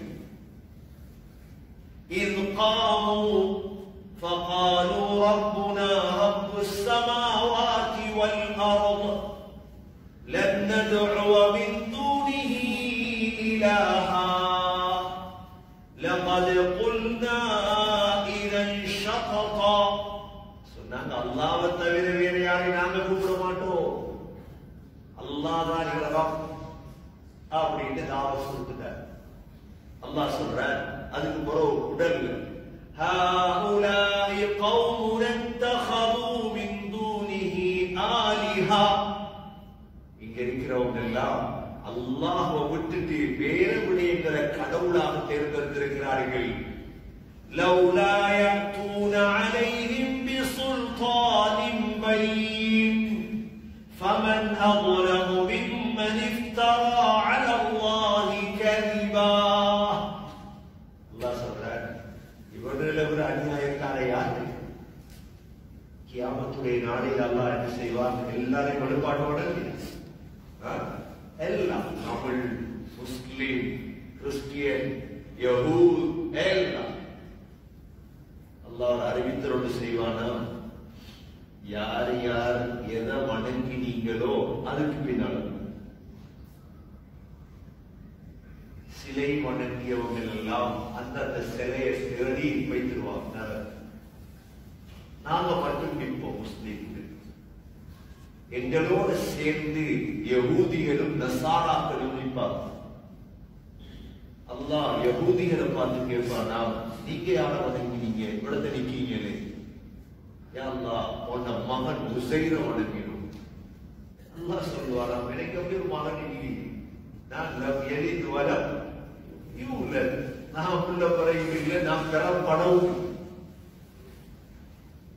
إِذْ قَامُوا فقالوا ربنا رب السماوات والأرض لن ندعو من دونه إلها لقد قلنا إذا شططا. சொன்னாங்க அல்லாஹ்வை தவிர வேற யாரையும் நாங்க கூப்பிட மாட்டோம், அல்லாஹ் தான் எங்க ரப் அப்படின்னு தாவத் கொடுத்துட்டார். அல்லாஹ் சொல்றார் அதுக்கு பிறகு உடல் هؤلاء قوم اتخذوا من دونه آلهة. இங்க இருக்கிறவங்க எல்லாம் அல்லாஹ்வை விட்டுட்டு வேற விடயங்களை கடவுளாக தேர்ந்தெடுத்திருக்கிறார்கள். لولا يأتون عليهم بسلطان بين فمن أظلم ممن افترى على الله كذبا. அல்லாஹ் சொல்றார் இவர்களை ஒரு அநியாயக்கார யாரு? கியாமத்துடைய நாளில் அல்லாஹ் என்ன செய்வார்? எல்லாரையும் வழிபாட்டோட எல்லாம் தமிழ், முஸ்லிம், கிறிஸ்டியன், யஹூத் எல்லாம் அல்லாஹ் அறிவித்தரோடு செய்வானா? யார் யார் எதை வணங்கினீங்களோ அதுக்கு பின்னால் சிலை வணங்கியவங்க எல்லாம் அந்த சிலையை தேடி வைத்திருவாங்க. நாங்க மட்டும் நிற்போம் முஸ்லீம்கள். எங்களோட சேர்ந்து யஹூதிகளும் நசாராக்களும் நிற்பாங்க. அல்லாஹ் யஹூதிகளை பார்த்து கேட்பானா, நீங்க யார வணங்கினீங்க? இவ்வளவு நிக்கீங்களே, யா அல்லாஹ் உன்ன மகன் உசைர வணங்கிடும். அல்லாஹ் சொல்லுவாரா, எனக்கு அப்படி ஒரு மகன் இல்லை, நான் எரிந்து வர நான் புள்ள பறையும் இல்லை, நான் பெறப்படவும்.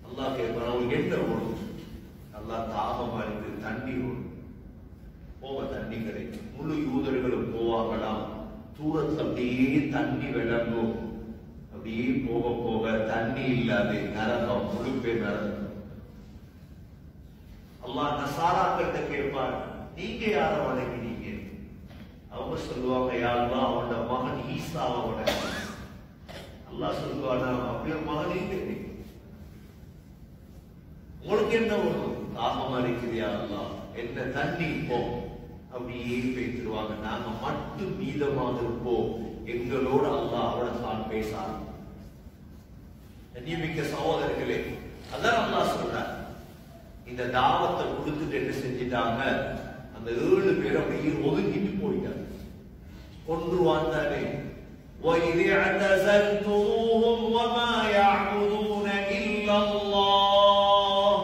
அல்லாஹ் கேட்பான், அவங்களுக்கு என்ன ஓடும்? அல்லாஹ் தாகமா இருக்கு, தண்ணி ஓடும். போக தண்ணி கிடைக்கும். முழு யூதர்களும் போவாங்களாம். தூரத்தில் அப்படியே தண்ணி விளங்கும். அப்படியே போக போக தண்ணி இல்லாது நரகம், முழு பேர் நரகம். அல்லாஹ் நசாராக்கிட்ட கேட்பான், நீங்க யார வணங்கினீங்க? அவங்க சொல்லுவாங்க, யா அல்லாஹ் அவனோட மகன் ஈசாவை வணங்கி. அல்லாஹ் சொல்லுவானா, அப்படியே மகன் இல்லை, உங்களுக்கு என்ன வரும்? தாகமா இருக்கிறியா அல்லாஹ், என்ன தண்ணி போ. அப்படியே பேசிடுவாங்க. நாங்க மட்டும் மீதமாக இருப்போம், எங்களோடு அல்லாஹ் அவனை தான் பேசார். நியமிக்க சகோதரர்களே, அதான் அல்லாஹ் சொல்றார். இந்த தாவத்தை கொடுத்துட்டு என்ன செஞ்சிட்டாங்க? அந்த 7 பேர் அப்படியே ஒதுங்கிட்டு போயிட்டாங்க. கொன்று வாழ்ந்தானே وَإِذِ اعْتَزَلْتُمُوهُمْ وَمَا يَعْبُدُونَ إِلَّا اللَّهَ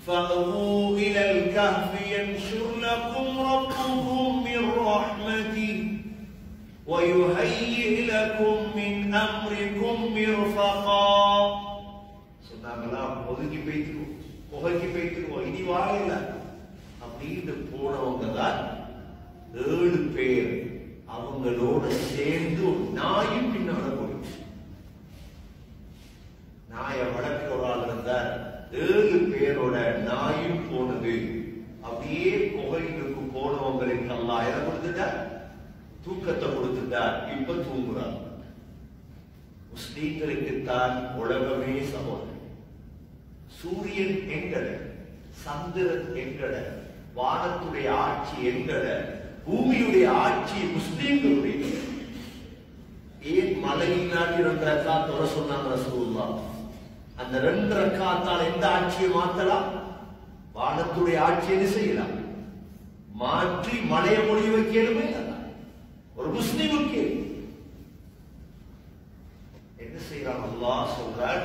فَأْوُوا إِلَى الْكَهْفِ يَنشُرْ لَكُمْ رَبُّكُمْ مِنْ رَحْمَتِهِ وَيُهَيِّئْ لَكُمْ مِنْ أَمْرِكُمْ مِرْفَقًا. சொன்னாங்களா, ஒதுங்கி போய்த்துருவோம், புகைக்கு போய்த்துருவோம், இனி வாழல அப்படின்னு போனவங்க தான் 7 பேர். அவங்களோட சேர்ந்து நாயும் பின்னால போயிடுச்சு. நாய வளர்க்க ஒரு ஆள் இருந்தார். 7 பேரோட நாயும் போனது. அப்படியே புகைக்கு போனவங்களுக்கு அல்லாஹ் எதை கொடுத்துட்டார்? தூக்கத்தை கொடுத்துட்டார். இப்ப தூங்குறார். முஸ்லீம்களுக்குத்தான் உலகமே சகோதரர். சூரியன் எங்கட, சந்திரன் எங்கட, வானத்துடைய ஆட்சி எங்கட, பூமியுடைய ஆட்சி முஸ்லீம்களுடைய. ஏன் மலையில் நாட்டி 2 ரக்காத் தொழ சொன்னாங்க ரசூலுல்லாஹ்? அந்த 2 ரக்காத்தால் எந்த ஆட்சியை மாற்றலாம்? வானத்துடைய ஆட்சியை செய்யலாம். மாற்றி மலையை மொழி வைக்கலுமே ஒரு முஸ்லீமுக்கு என்ன செய்யலாம்? அல்லாஹ் சொல்றார்,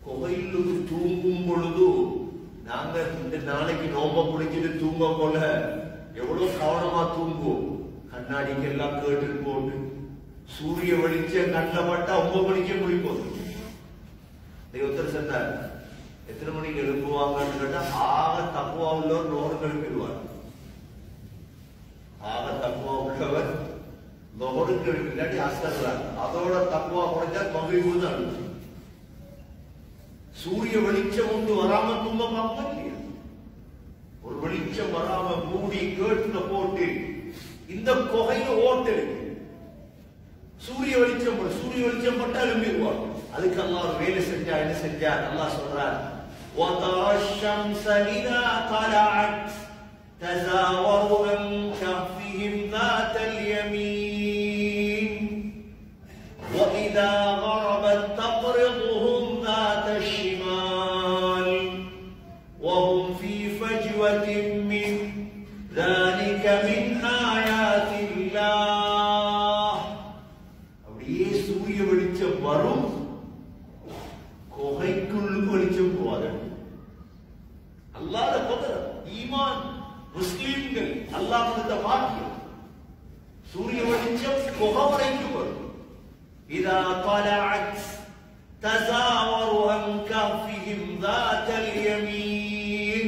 கோயிலுக்கு தூங்கும் பொழுது நாங்க இந்த நாளைக்கு நோம்ப பிடிச்சிட்டு தூங்க போல எவ்வளவு கவனமா தூங்குவோம். கண்ணாடிக்கு எல்லாம் கேட்டு போட்டு சூரிய வெளிச்சம் கண்டப்பட்டா 9 மணிக்கே முடிப்போம். ஒருத்தர் சொன்னார், எத்தனை மணிக்கு எழுப்புவாங்கன்னு கேட்டா, ஆக தக்குவா உள்ளவர் 9 எழுப்பிடுவார். ஆக தக்குவா உள்ளவர் 9 எழுப்பிடாட்டி அசர்றார். அதோட தக்குவா குறைஞ்சா 9 தான். சூரிய வெளிச்சம் ஒன்று வராம தூங்க பார்ப்போம் இல்லையா? ஒரு வெளிச்சம் வராம மூடி கேட்டுல போட்டு இந்த குகையில ஓட்டு இருக்கு. சூரிய வெளிச்சம் பட்டா எழும்பிடுவாங்க. அதுக்கு அல்லாஹ் ஒரு வேலை செஞ்சா என்ன செஞ்சார்? அல்லாஹ் சொல்றார், وَتَرَى الشَّمْسَ إِذَا طَلَعَتْ تَزَاوَرُ عَنْ كَهْفِهِمْ ذَاتَ الْيَمِينِ وَإِذَا غَرَبَتْ تَقْرِضُهُمْ ذَاتَ الشِّمَالِ وَهُمْ فِي فَجْوَةٍ مِّنْ ذَلِكَ مِنْ آيَاتِ اللَّهِ. அப்படியே சூரிய வெளிச்சம் வரும், குகைக்குள்ளுக்கு வெளிச்சம் போவாது. அல்லாஹ்வுடைய குதிரத், ஈமான், முஸ்லிம்கள் அல்லாஹ் கொடுத்த பாக்கியம். சூரிய வெளிச்சம் குகை வரைக்கும் வரும். இதா طلعت تزاور عن كهفهم ذات اليمين.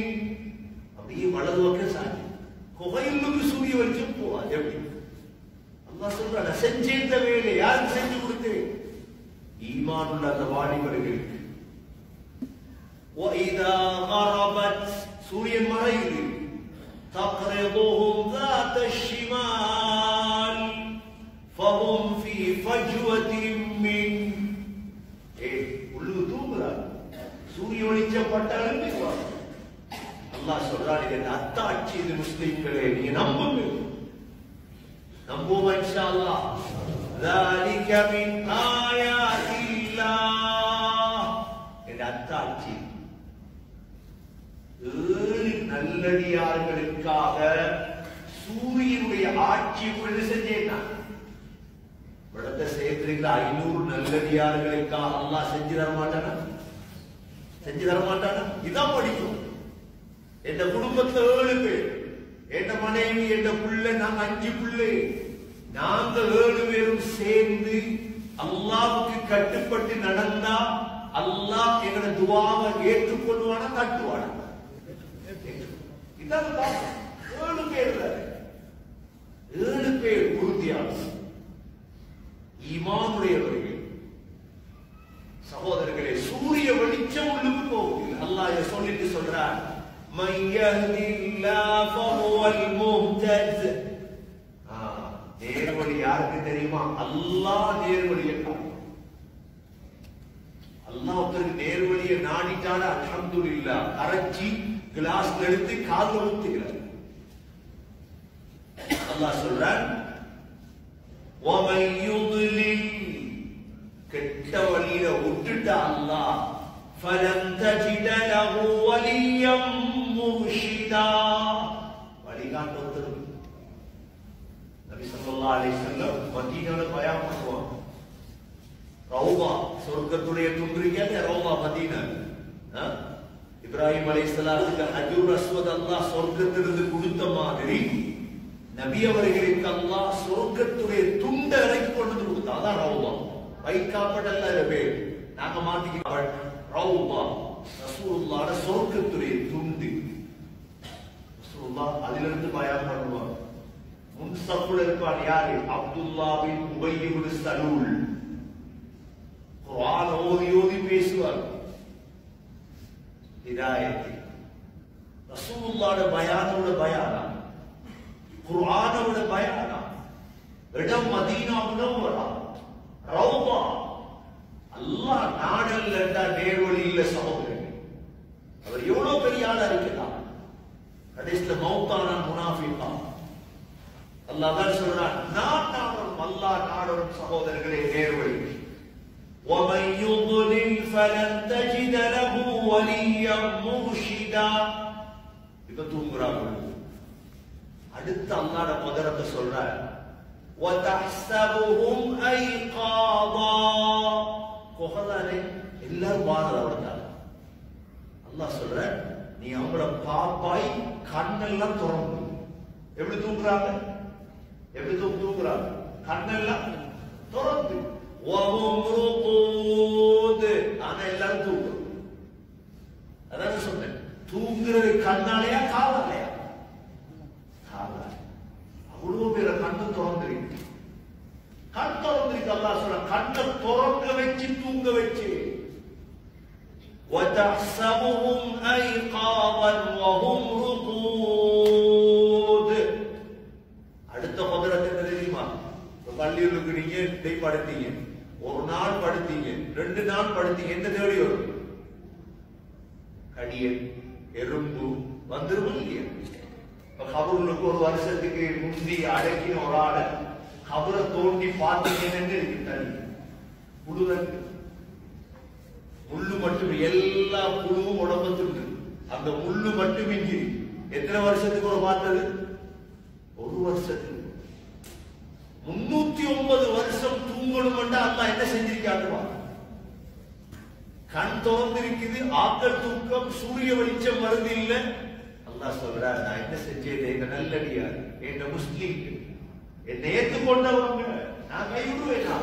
அப்படியே வலது பக்கம் சாஞ்சி குகைக்குள்ளுக்கு சூரிய வெளிச்சம் போவாது. எப்படி? அல்லாஹ் சொல்றான், செஞ்ச இந்த வேலை யாருக்கு செஞ்சு கொடுத்தேன்? ஈமான் உள்ள அந்த வாலிபர்களுக்கு. وَإِذَا غَرَبَتْ சூரியன் மறையுது, تَقْرِضُهُمْ ذَاتَ الشِّمَالِ فَهُمْ فِي فَجْوَةٍ مِّنْ. உள்ளு தூங்குறாங்க, சூரிய வெளிச்சம் பட்டாலும் எழும்பிடுவாங்க. அல்லாஹ் சொல்றான், இது அத்தாட்சி, இது முஸ்லிம்களே நீங்க நம்புங்க. நம்புவோம் இன்ஷா அல்லாஹ். ذَلِكَ مِنْ آيَاتِ اللَّهِ. இந்த அத்தாட்சி 7 நல்லடியார்களுக்காக சூரியனுடைய ஆட்சி பொழுது செஞ்சேன். விடத்தை சேர்த்திருக்கிற 500 நல்லடியார்களுக்காக அல்லாஹ் செஞ்சு தர மாட்டானா? செஞ்சு தர மாட்டானா? இதான் படிக்கும். என் குடும்பத்துல 7 பேர், என் மனைவி, என் பிள்ளை, நாங்க 5 பிள்ளை, நாங்க 7 பேரும் சேர்ந்து அல்லாஹ்வுக்கு கட்டுப்பட்டு நடந்தா அல்லாஹ் எங்களோட துஆவை ஏற்றுக்கொள்வானா தட்டுவானா? இதான் 7 பேர் 7 பேர் உறுதியான ஈமானுடையவர்கள். சகோதரர்களே, சூரிய வெளிச்சம் உள்ளுக்கு போகுது. அல்லாஹ் இதை சொல்லிட்டு சொல்றார், مَن يَهْدِ اللَّهُ فَهُوَ الْمُهْتَدِ. நேர்வழி யாருக்கு தெரியுமா? அல்லாஹ் நேர்வழியை காட்டும். அல்லாஹ் ஒருத்தருக்கு நேர்வழியை நாடிட்டால அல்ஹம்துலில்லாஹ் கரைச்சி கிளாஸ் எடுத்து காதுல ஊத்துகிறார். அல்லாஹ் சொல்றான், وَمَن يُضْلِلْ கெட்ட வழியில விட்டுட்டா அல்லாஹ் فَلَن تَجِدَ لَهُ وَلِيًّا مُرْشِدًا. வழிகாட்டுவது நபி ஸல்லல்லாஹு அலைஹி வஸல்லம் மதீனால பயான் பண்ணுவாங்க. ரௌபா சொர்க்கத்துடைய துன்றியல்ல ரௌபா மதீனா. இப்ராஹிம் அலைஹிஸ்ஸலாத்துக்கு ஹஜ்ருல் அஸ்வத் அல்லாஹ் சொர்க்கத்திலிருந்து கொடுத்த மாதிரி நபி அவர்களுக்கு அல்லாஹ் சொர்க்கத்துடைய துண்டை இறக்கி கொண்டு கொடுத்தா. அதான் ரௌபா. வைக்காப்படல்ல பேர் நாங்க மாத்திக்க ரௌபா ரசூலுல்லாஹ் சொர்க்கத்துடைய துண்டு. ரசூலுல்லாஹ் அதிலிருந்து பயான் பண்ணுவாங்க. முன்சப்புல இருப்பான் யாரு? அப்துல்லாஹ் பின் உபய் இப்னு சலூல். குர்ஆன் ஓதி பேசுவார். ஹிதாயத் ரசூலுல்லாஹ்வுடைய பயானோட பயானா, குர்ஆனோட பயானா. இடம் மதீனா முனவ்வரா, ரௌபா. அல்லாஹ் நாடல்ல இருந்தா நேர்வழி இல்ல சகோதரர்கள். அவர் எவ்வளவு பெரிய ஆளா இருக்கிறார். ஹதீஸ்ல மௌத்தான முனாஃபிகா. அல்லாஹ் தான் சொல்றான், நான் நாடும் அல்லாஹ் நாடும் சகோதரர்களே நேர்வழி. وَمَن يُضْلِلْ فَلَن تَجِدَ لَهُ وَلِيًّا مُرْشِدًا. இப்ப தூங்குறாங்க. அடுத்து அல்லாஹ்வுடைய குதிரத்தை சொல்றார், وَتَحْسَبُهُمْ أَيْقَاظًا. குஹலானே எல்லாரும் பாரதவர்தான். அல்லாஹ் சொல்றார், நீ அவங்கள பாப்பாய் கண்ணெல்லாம் திறந்து. எப்படி தூங்குறாங்க? எப்படி தூங்குறாங்க? கண்ணெல்லாம் திறந்து. وَهُمْ رُقُودٌ. ஆனா எல்லாரும் தூங்குறாங்க. அதான் சொன்னேன், தூங்குறது கண்ணாலையா காலாலையா? காலால. அவ்வளவு பேர கண்ணு திறந்திருக்கு. கண் திறந்திருக்கு. அல்லாஹ் சொல்ற கண்ணை திறக்க வச்சு தூங்க வச்சு. وَتَحْسَبُهُمْ أَيْقَاظًا وَهُمْ رُقُودٌ. அடுத்த குதிரத் என்ன தெரியுமா? பள்ளிகளுக்கு நீங்க படுத்தீங்க, ஒரு நாள் படுத்தீங்க, 2 நாள் படுத்தீங்க, என்ன தேடி வரும்? கடியன், எறும்பு வந்துரும் இல்லையா? கபருக்கு ஒரு வருஷத்துக்கு முந்தி அடக்கின ஒரு ஆளை கபரை தோண்டி பார்த்தீங்கன்னு இருக்கு, புழுவன் முள்ளு மட்டும், எல்லா புழுவும் உடம்புக்கு அந்த முள்ளு மட்டும் இஞ்சி. எத்தனை வருஷத்துக்கு ஒரு பார்த்தது? ஒரு வருஷத்துக்கு. 309 வருஷம் தூங்கணும். அல்லா என்ன செஞ்சிருக்காங்க? கண் திறந்திருக்குது, ஆக்கள் தூக்கம், சூரிய வெளிச்சம் வருது இல்ல. அல்லாஹ் சொல்றார், நான் என்ன செஞ்சேன்? எங்க நல்லடியார், எங்க முஸ்லீம், என்னை ஏற்றுக்கொண்டவங்க நான் கைவிடுவேனா?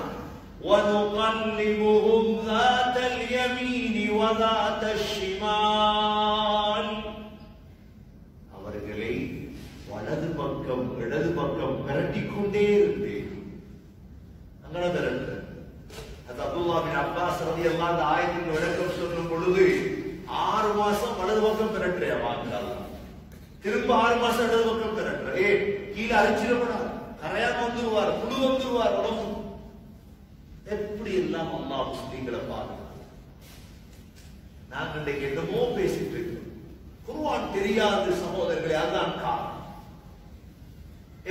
وَنُقَلِّبُهُمْ ذَاتَ الْيَمِينِ وَذَاتَ الشِّمَالِ அவர்களை வலது பக்கம் இடது பக்கம் பிரட்டிக் கொண்டே இருந்தேன். அங்கன திரட்டு. அது அப்துல்லாஹ் பின் அப்பாஸ் ரலியல்லாஹு அன்ஹு ஆயத்தின் விளக்கம் சொல்லும் பொழுது 6 மாசம் வலது பக்கம் பிரட்டுறே வாங்கலாம், திரும்ப 6 மாசம் இடது பக்கம் பிரட்டுறே. கீழே அழிச்சிடப்படாது, கரையாம வந்துருவார், புழு வந்துருவார் உடம்பு. எப்படி எல்லாம் அல்லாஹ் முஸ்லிம்களை பாருங்க. நாங்கள் இன்றைக்கு என்னமோ பேசிட்டு இருக்கோம், குர்ஆன் தெரியாது சகோதரர்களே. அதுதான் காரணம்.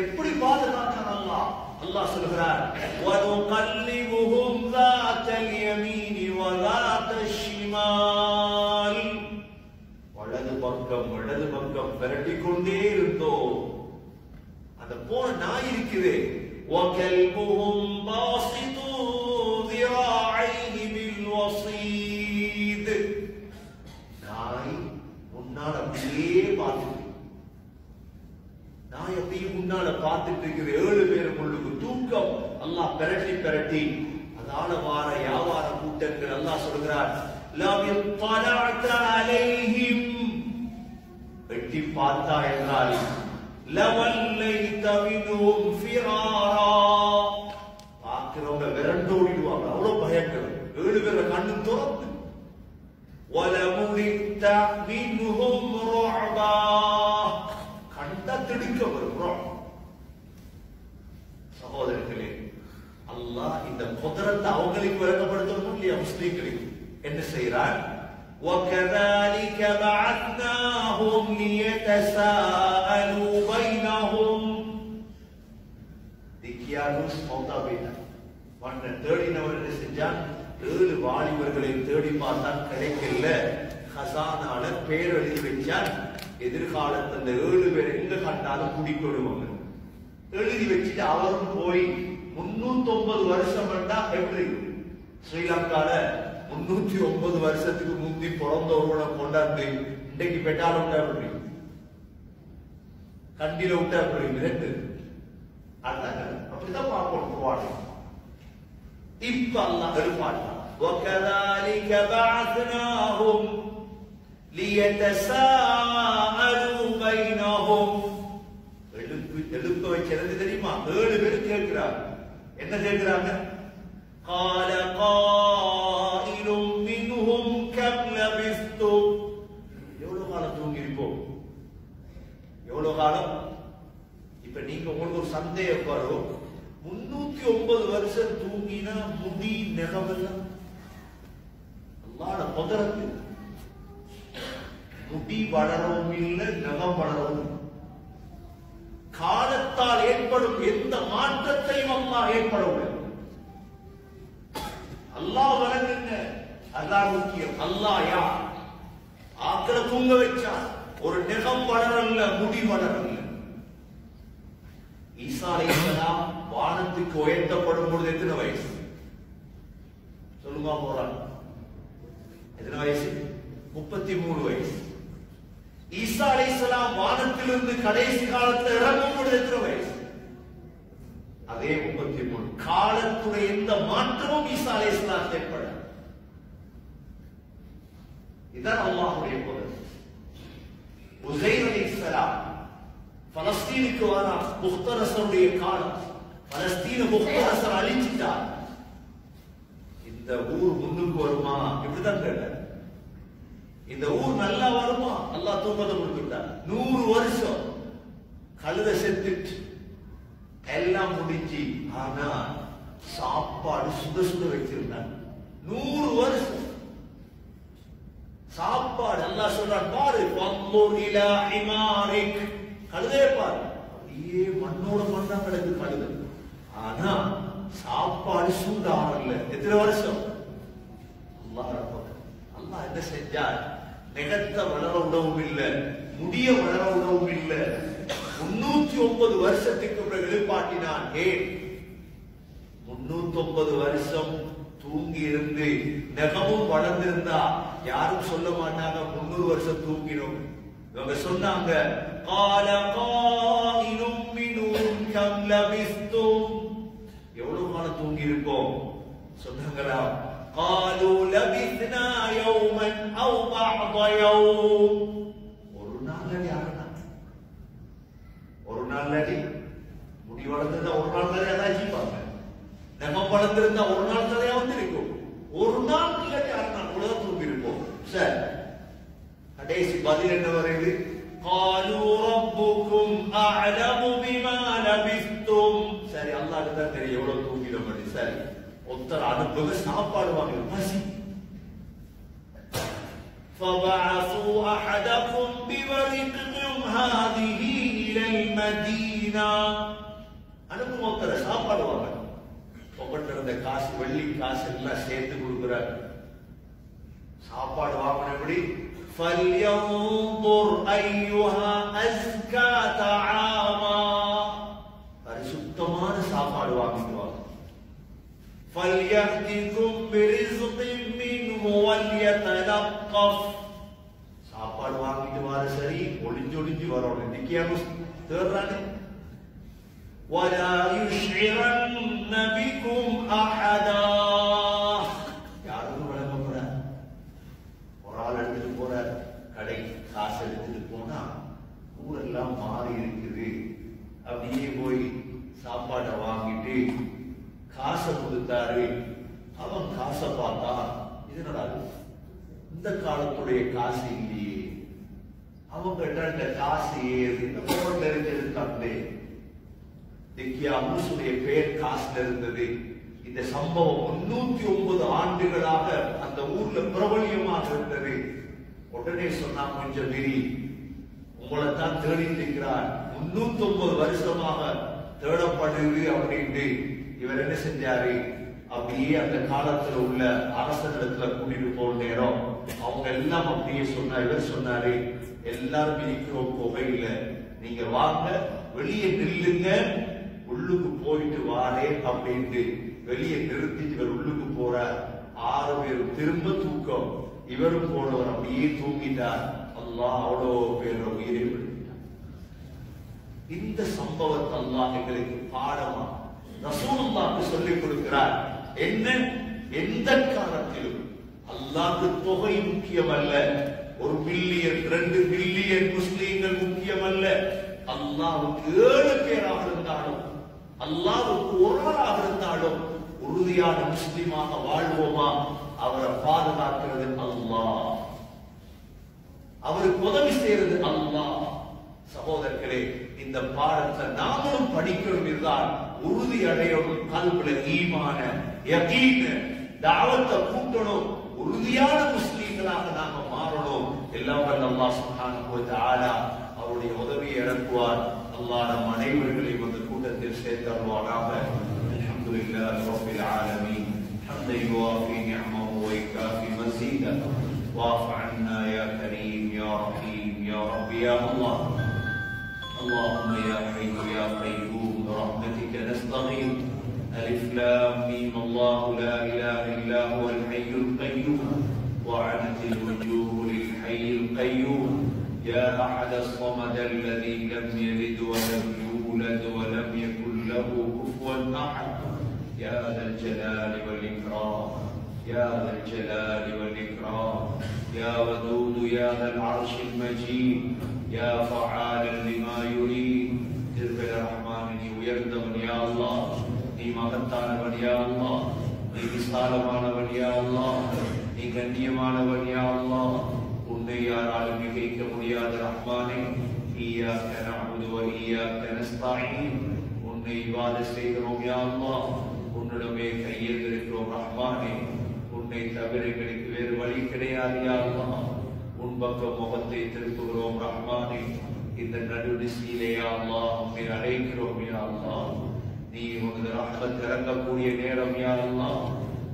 எப்படி பாதுகாக்கிறான் அல்லாஹ்? அல்லாஹ் சொல்கிறார், وَنُقَلِّبُهُمْ ذَاتَ الْيَمِينِ وَذَاتَ الشِّمَالِ வலது பக்கம் இடது பக்கம் விரட்டிக் கொண்டே இருந்தோம். அந்த போன நாய் இருக்குது, وَكَلْبُهُمْ بَاسِطٌ ذِرَاعَيْهِ بِالْوَصِيدِ நாய் முன்னால அப்படியே பார்த்துட்டு, நாய் அப்படியே முன்னால பார்த்துட்டு இருக்குது. 7 பேர் முள்ளுக்கு தூக்கம். அல்லாஹ் பிரட்டி பிரட்டி அதால வார வியாபார கூட்டங்கள். அல்லாஹ் சொல்கிறார், لَوْ اطَّلَعْتَ عَلَيْهِمْ வெட்டி பார்த்தா என்றால் لَوَلَّيْتَ مِنْهُمْ فِرَارًا பார்க்கிறவங்க விரண்டோடிடுவாங்க, அவ்வளவு பயங்கரம். 7 பேர் கண்ணு திறந்து. وَلَمُلِئْتَ مِنْهُمْ رُعْبًا கண்ட திடுக்க வரும். சகோதரர்களே, அல்லாஹ் இந்த குதிரத்தை அவங்களுக்கு விளக்கப்படுத்தணும் இல்லையா? முஸ்லிம்களுக்கு என்ன செய்யறான்? وَكَذَلِكَ بَعَثْنَاهُمْ لِيَتَسَاءَلُوا بَيْنَهُمْ திக்கியானூஸ் மௌதா போயிட்டா. தேடினவர் என்ன செஞ்சான்? 7 வாலிபர்களை தேடி பார்த்தான், கிடைக்கல. ஹசானால பேர் எழுதி வச்சான். எதிர்காலத்தில் அந்த 7 பேர் எங்க கண்டாலும் குடிக்கொடுவாங்க. எழுதி வச்சுட்டு அவரும் போய் 309 வருஷம் எப்படி ஸ்ரீலங்கால 309 வருஷத்துக்கு முந்தி பிறந்தவர்களை கொண்டாந்து இன்றைக்கு பெட்டால விட்டா எப்படி, கண்டில விட்டா எப்படி, ரெண்டு அப்படிதான் பார்க்கணும். இப்ப அல்லாஹ் எழுப்பாட்டான், وَكَذَلِكَ بَعَثْنَاهُمْ لِيَتَسَاءَلُوا بَيْنَهُمْ எழுப்ப வச்சிருந்து தெரியுமா? 7 பேர் கேட்கிறாங்க. என்ன கேட்கிறாங்க? قَالَ قَائِلٌ مِّنْهُمْ كَمْ لَبِثْتُمْ எவ்வளவு காலம் தூங்கி இருப்போம்? எவ்வளவு காலம்? இப்ப நீங்க உங்களுக்கு ஒரு சந்தேகம் வரும், 309 வருஷம் தூங்கினா முடி நெகவெல்லாம் அல்லாஹ்வுடைய குதிரத்து. முடி வளரவும் இல்லை, நகம் வளரவும். காலத்தால் ஏற்படும் எந்த மாற்றத்தையும் அல்லாஹ் ஏற்படவில்லை. அல்லாஹ் வழங்குங்க, அல்லாஹ் முக்கியம். அல்லாஹ் யார்? ஆக்களை தூங்க வச்சான், ஒரு நெகம் வளரல்ல, முடி வளரல்ல. ஈசா அலைஹிஸ்ஸலாம் வானத்துக்கு உயர்த்தப்படும் பொழுது எத்தனை வயசு சொல்லுமா? போறான் எத்தனை வயசு? 33 வயசு. ஈசா அலைஹிஸ்ஸலாம் வானத்திலிருந்து கடைசி காலத்தில் இறங்கும் பொழுது எத்தனை வயசு? அதே 33. காலத்துடைய எந்த மாற்றமும் ஈசா அலைஹிஸ்ஸலாம் ஏற்பட. இதான் அல்லாஹ்வுடைய குதிரை. உஸைர் அலைஹிஸ்ஸலாம் பலஸ்தீனுக்கு வர புக்தரசருடைய காலம். பலஸ்தீன புக்தரசர் அழிச்சிட்டார். இந்த ஊர் முன்னுக்கு வருமா? இப்படிதான் கேட்ட. இந்த ஊர் நல்லா வருமா? அல்லாஹ் தூக்கத்தை கொடுத்துட்டார். 100 வருஷம் கழுத செத்துட்டு எல்லாம் முடிஞ்சு. ஆனா சாப்பாடு சுட சுட வச்சிருந்தாங்க. 100 வருஷம் சாப்பாடு. அல்லாஹ் சொல்றான் பாரு, வன்துர் இலா ஹிமாரிக், கழுதையை பாரு, அப்படியே மண்ணோட மண்ணா கிடக்கு கழுதை. ஆனா சாப்பாடு சூடாகல. எத்தனை வருஷம்? அல்லாஹ் என்ன செஞ்சார்? நெகத்தை வளர விடவும் இல்லை, முடிய வளர விடவும் இல்லை. 309 வருஷத்துக்கு பிறகு எழுப்பாட்டினான். ஏன் 309 வருஷம் தூங்கி இருந்து நெகமும் வளர்ந்திருந்தா யாரும் சொல்ல மாட்டாங்க 300 வருஷம் தூங்கினோம். இவங்க சொன்னாங்க, قال قائل منهم كم لبثتم, எவ்வளவு காலம் தூங்கி இருப்போம்? சொன்னாங்களா, قالوا لبثنا يوما او بعض يوم, ஒரு நாள் அடி ஒரு நாள் அடி. முடி வளர்ந்திருந்தா ஒரு நாள் தானே அதாச்சிப்பாங்க, நகம் வளர்ந்திருந்தா ஒரு நாள் தானே வந்திருக்கும். ஒரு நாள் இல்லாட்டி அரை நாள் கூட தான் தூங்கி இருப்போம். சரி, கடைசி பதில் என்ன வருது? قالوا ربكم اعلم بما لبثتم, சரி அல்லாஹ்க்கு தான் தெரியும் எவ்வளவு தூங்கிடும். சரி, ஒருத்தர் அனுப்புங்க, சாப்பாடு வாங்க, பசி. فبعثوا احدكم بورقكم هذه الى المدينه, அனுப்புங்க ஒருத்தர் சாப்பாடு வாங்க. உங்கள்கிட்ட இருந்த காசு, வெள்ளி காசு எல்லாம் சேர்த்து கொடுக்கிறார். சாப்பாடு வாங்கின எப்படி? فَلْيَنظُرْ أَيُّهَا أَزْكَى طَعَامًا, பரிசுத்தமான சாப்பாடு வாங்கிட்டு வாங்க. فَلْيَأْتِكُمْ بِرِزْقٍ مِّنْهُ وَلْيَتَلَطَّفْ, சாப்பாடு வாங்கிட்டு வர சரி, ஒளிஞ்சொளிஞ்சு வரணும். இன்னைக்கு தேர்றானே. وَلَا يُشْعِرَنَّ بِكُمْ أَحَدًا, யாருக்கும் வழங்க போற ஒரு ஆள் எடுத்துட்டு போற கடை காசு எடுத்துட்டு போனா ஊரெல்லாம் மாறி இருக்குது. அப்படியே போய் சாப்பாடை வாங்கிட்டு காசை கொடுத்தாரு. அவன் காசை பார்த்தா, இதனடா இந்த காலத்துடைய காசு இல்லையே, அவங்க இந்த காசு ஏது இருக்காங்களே. மூசுடைய பேர் காசுல இருந்தது. இந்த சம்பவம் 309 ஆண்டுகளாக அந்த ஊர்ல பிரபலியமாக இருந்தது. உடனே சொன்னா, கொஞ்சம் விரி, உங்களை தான் தேடிட்டு இருக்கிறார், 309 வருஷமாக தேடப்படுது அப்படின்ட்டு. இவர் என்ன செஞ்சாரு? அப்படியே அந்த காலத்துல உள்ள அரசனிடத்துல கூட்டிட்டு போன நேரம் அவங்க எல்லாம் அப்படியே சொன்னா, இவர் சொன்னாரு, எல்லாரும் இருக்கிறோம் புகையில, நீங்க வாங்க, வெளியே நில்லுங்க, உள்ளுக்கு போயிட்டு வாரே அப்படின்ட்டு வெளியே நிறுத்திட்டு இவர் உள்ளுக்கு போறார். 6 பேரும் திரும்ப தூக்கம். இவரும் போனவர் அப்படியே தூங்கிட்டார். அல்லாஹ் அவ்வளோ பேர உயிரை விடுவிட்டார். இந்த சம்பவத்தை அல்லாஹ் எங்களுக்கு பாடமா ரசூலுல்லாஹ்க்கு சொல்லிக் கொடுக்கிறார். என்ன? எந்த காலத்திலும் அல்லாஹ்க்கு தொகை முக்கியமல்ல, 1 பில்லியன் 2 பில்லியன் முஸ்லீம்கள் முக்கியமல்ல. அல்லாஹ்வுக்கு 7 பேராக இருந்தாலும், அல்லாஹ்வுக்கு ஒருவராக இருந்தாலும் உறுதியான முஸ்லிமாக வாழ்வோமா? அவரை பாதுகாக்கிறது அல்லாஹ், அவருக்கு உதவி செய்யறது அல்லாஹ். சகோதரர்களே, இந்த பாடத்தை நாமும் படிக்கணும் என்றால் உறுதி அடையணும். கல்வில ஈமான யகீன தாவத்தை கூட்டணும். உறுதியான முஸ்லீம்களாக நாம மாறணும். எல்லாம் வல்ல அல்லாஹ் சுப்ஹானஹு வ தஆலா அவருடைய உதவியை இறக்குவார். அல்லாஹ் நம் அனைவர்களையும் அந்த கூட்டத்தில் சேர்த்தருள்வானாக. அல்ஹம்துலில்லாஹி ரப்பில் ஆலமீன். ஹம்தன் யுவாஃபி நிஅமஹு வ யுகாஃபி மஸீதஹு வஅஃபு அன்னா யா கரீம் யா ரஹீம் யா ரப்பி யா அல்லாஹ். اللهم يا حي يا قيوم برحمتك نستغيث. ألف لام ميم الله لا إله إلا هو الحي القيوم وعنت الوجوه للحي القيوم. يا أحد الصمد الذي لم يلد ولم يولد ولم يكن له كفوا أحد. يا ذا الجلال والإكرام يا ذا الجلال والإكرام يا ودود يا ذا العرش المجيد يا فعالا لما يريد. திருப்பெற ரஹ்மான், நீ உயர்ந்தவன் யா அல்லாஹ், நீ மகத்தானவன் யா அல்லாஹ், நீ விசாலமானவன் யா அல்லாஹ், நீ கண்ணியமானவன் யா அல்லாஹ். உன்னை யாராலும் மிகைக்க முடியாத ரஹ்மானே, இய்யாக நஅபுது வ இய்யாக நஸ்தஈன். உன்னை இபாதத் செய்கிறோம் யா அல்லாஹ், உன்னுடைய உன்னிடமே கையேந்திருக்கிறோம் ரஹ்மானே. உன்னை தவிர எங்களுக்கு வேறு வழி கிடையாது யா அல்லாஹ். உன் பக்கம் முகத்தை திருப்புகிறோம் ரஹ்மானே. இந்த நடுநிசையிலே யா அல்லாஹ் உன்னை அழைக்கிறோம் யா அல்லாஹ். நீ உனது ரஹ்மத் இறங்கக்கூடிய நேரம் யா அல்லாஹ்,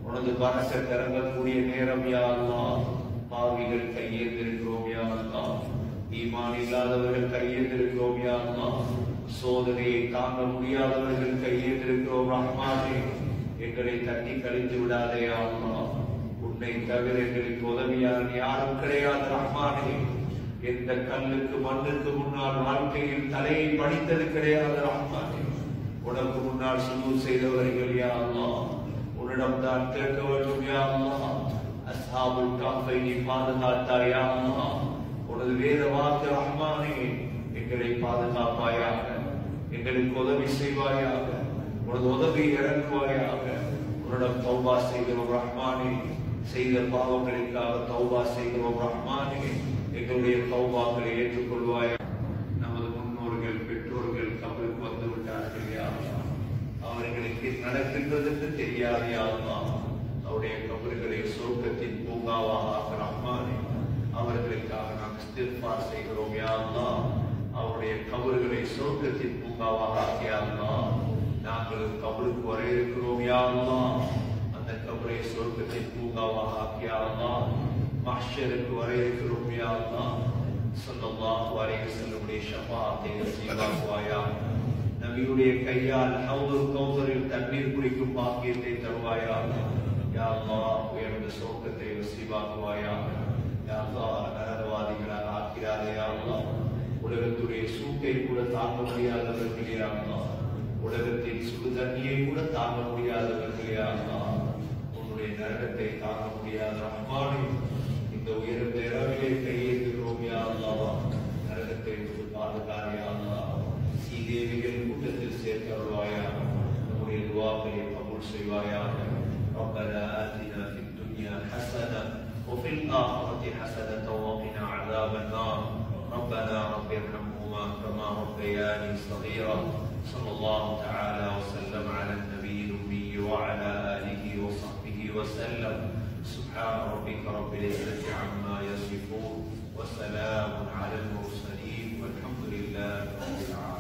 உனது பரக்கத் இறங்கக்கூடிய நேரம் யா அல்லாஹ். பாவிகள் கையேந்திருக்கிறோம் யா அல்லாஹ், ஈமான் இல்லாதவர்கள் கையேந்திருக்கிறோம் யா அல்லாஹ், சோதனையை தாங்க முடியாதவர்கள் கையேந்திருக்கிறோம் ரஹ்மானே. எங்களை தட்டி கழித்து விடாதே யா அல்லாஹ். உன்னை தவிர எங்களுக்கு உதவியார் யாரும் கிடையாது ரஹ்மானே. எந்த கல்லுக்கு மண்ணுக்கு முன்னால் வாழ்க்கையில் தலையை படித்தது கிடையாது ரஹ்மானே. உனக்கு முன்னால் சுஜூத் செய்தவர்கள் யா அல்லாஹ், உன்னிடம் தான் கேட்க வேண்டும் யா அல்லாஹ். அஸ்ஹாபுல் கஹ்ஃபை நீ பாதுகாத்தாய் யா அல்லாஹ். உனது வேத வாக்கு ரஹ்மானே எங்களை பாதுகாப்பாயாக, எங்களுக்கு உதவி செய்வாயாக, உனது உதவி இறங்குவாயாக. உன்னிடம் தௌபா செய்கிறோம் ரஹ்மானே. செய்த பாவங்களுக்காக தௌபா செய்கிறோம் ரஹ்மானே. எங்களுடைய தௌபாக்களை ஏற்றுக்கொள்வாயாக. நமது முன்னோர்கள் பெற்றோர்கள் கபருக்கு வந்து விட்டார்கள் யா அல்லாஹ், அவர்களுக்கு நடக்கின்றதற்கு தெரியாது யா அல்லாஹ். அவருடைய கபர்களை சொர்க்கத்தின் பூங்காவாக ரஹ்மானே. அவர்களுக்காக நாம் இஸ்திக்ஃபார் செய்கிறோம் யா அல்லாஹ். அவருடைய கபர்களை சொர்க்கத்தின் பூங்காவாக யா அல்லாஹ். நாங்கள் கபருக்கு வர இருக்கிறோம் யா அல்லாஹ். அந்த கபரை சொர்க்கத்தின் பூங்காவாக யா அல்லாஹ். மஹ்ஷருக்கு வர இருக்கிறோம் யா அல்லாஹ். ஸல்லல்லாஹு அலைஹி வஸல்லம் ஷஃபாஅத்தை நசீபாக்குவாயாக. நபியுடைய கையால் ஹவுதுல் கௌஸரில் தண்ணீர் குடிக்கும் பாக்கியத்தை தருவாயாக யா அல்லாஹ். உயர்ந்த சொர்க்கத்தை நசீபாக்குவாயாக யா அல்லாஹ். நரகவாதிகளாக ஆக்கிறாரே யா அல்லாஹ். உலகத்துடைய சூட்டை கூட தாங்க முடியாதவர்கள் யா அல்லாஹ். உலகத்தின் சுடு தண்ணியை கூட தாங்க முடியாதவர்கள் யா அல்லாஹ். உன்னுடைய நரகத்தை தாங்க முடியாத ரஹ்மானே. இந்த உயர்ந்த இரவிலே கையேந்துகிறோம் யா அல்லாஹ். நரகத்தை விட்டு பாதுகார் யா அல்லாஹ். சீதேவிகள் கூட்டத்தில் சேர்த்தருள்வாயா. நம்முடைய துஆக்களை கபூல் செய்வாயாக. ربنا آتنا في الدنيا حسنة وفي الآخرة حسنة وقنا عذاب النار. ربنا رب ارحمهما كما ربياني صغيرا. صلى الله تعالى وسلم على النبي الأمي وعلى آله وصحبه وسلم. سبحان ربك رب العزة عما يصفون وسلام على المرسلين والحمد لله رب العالمين.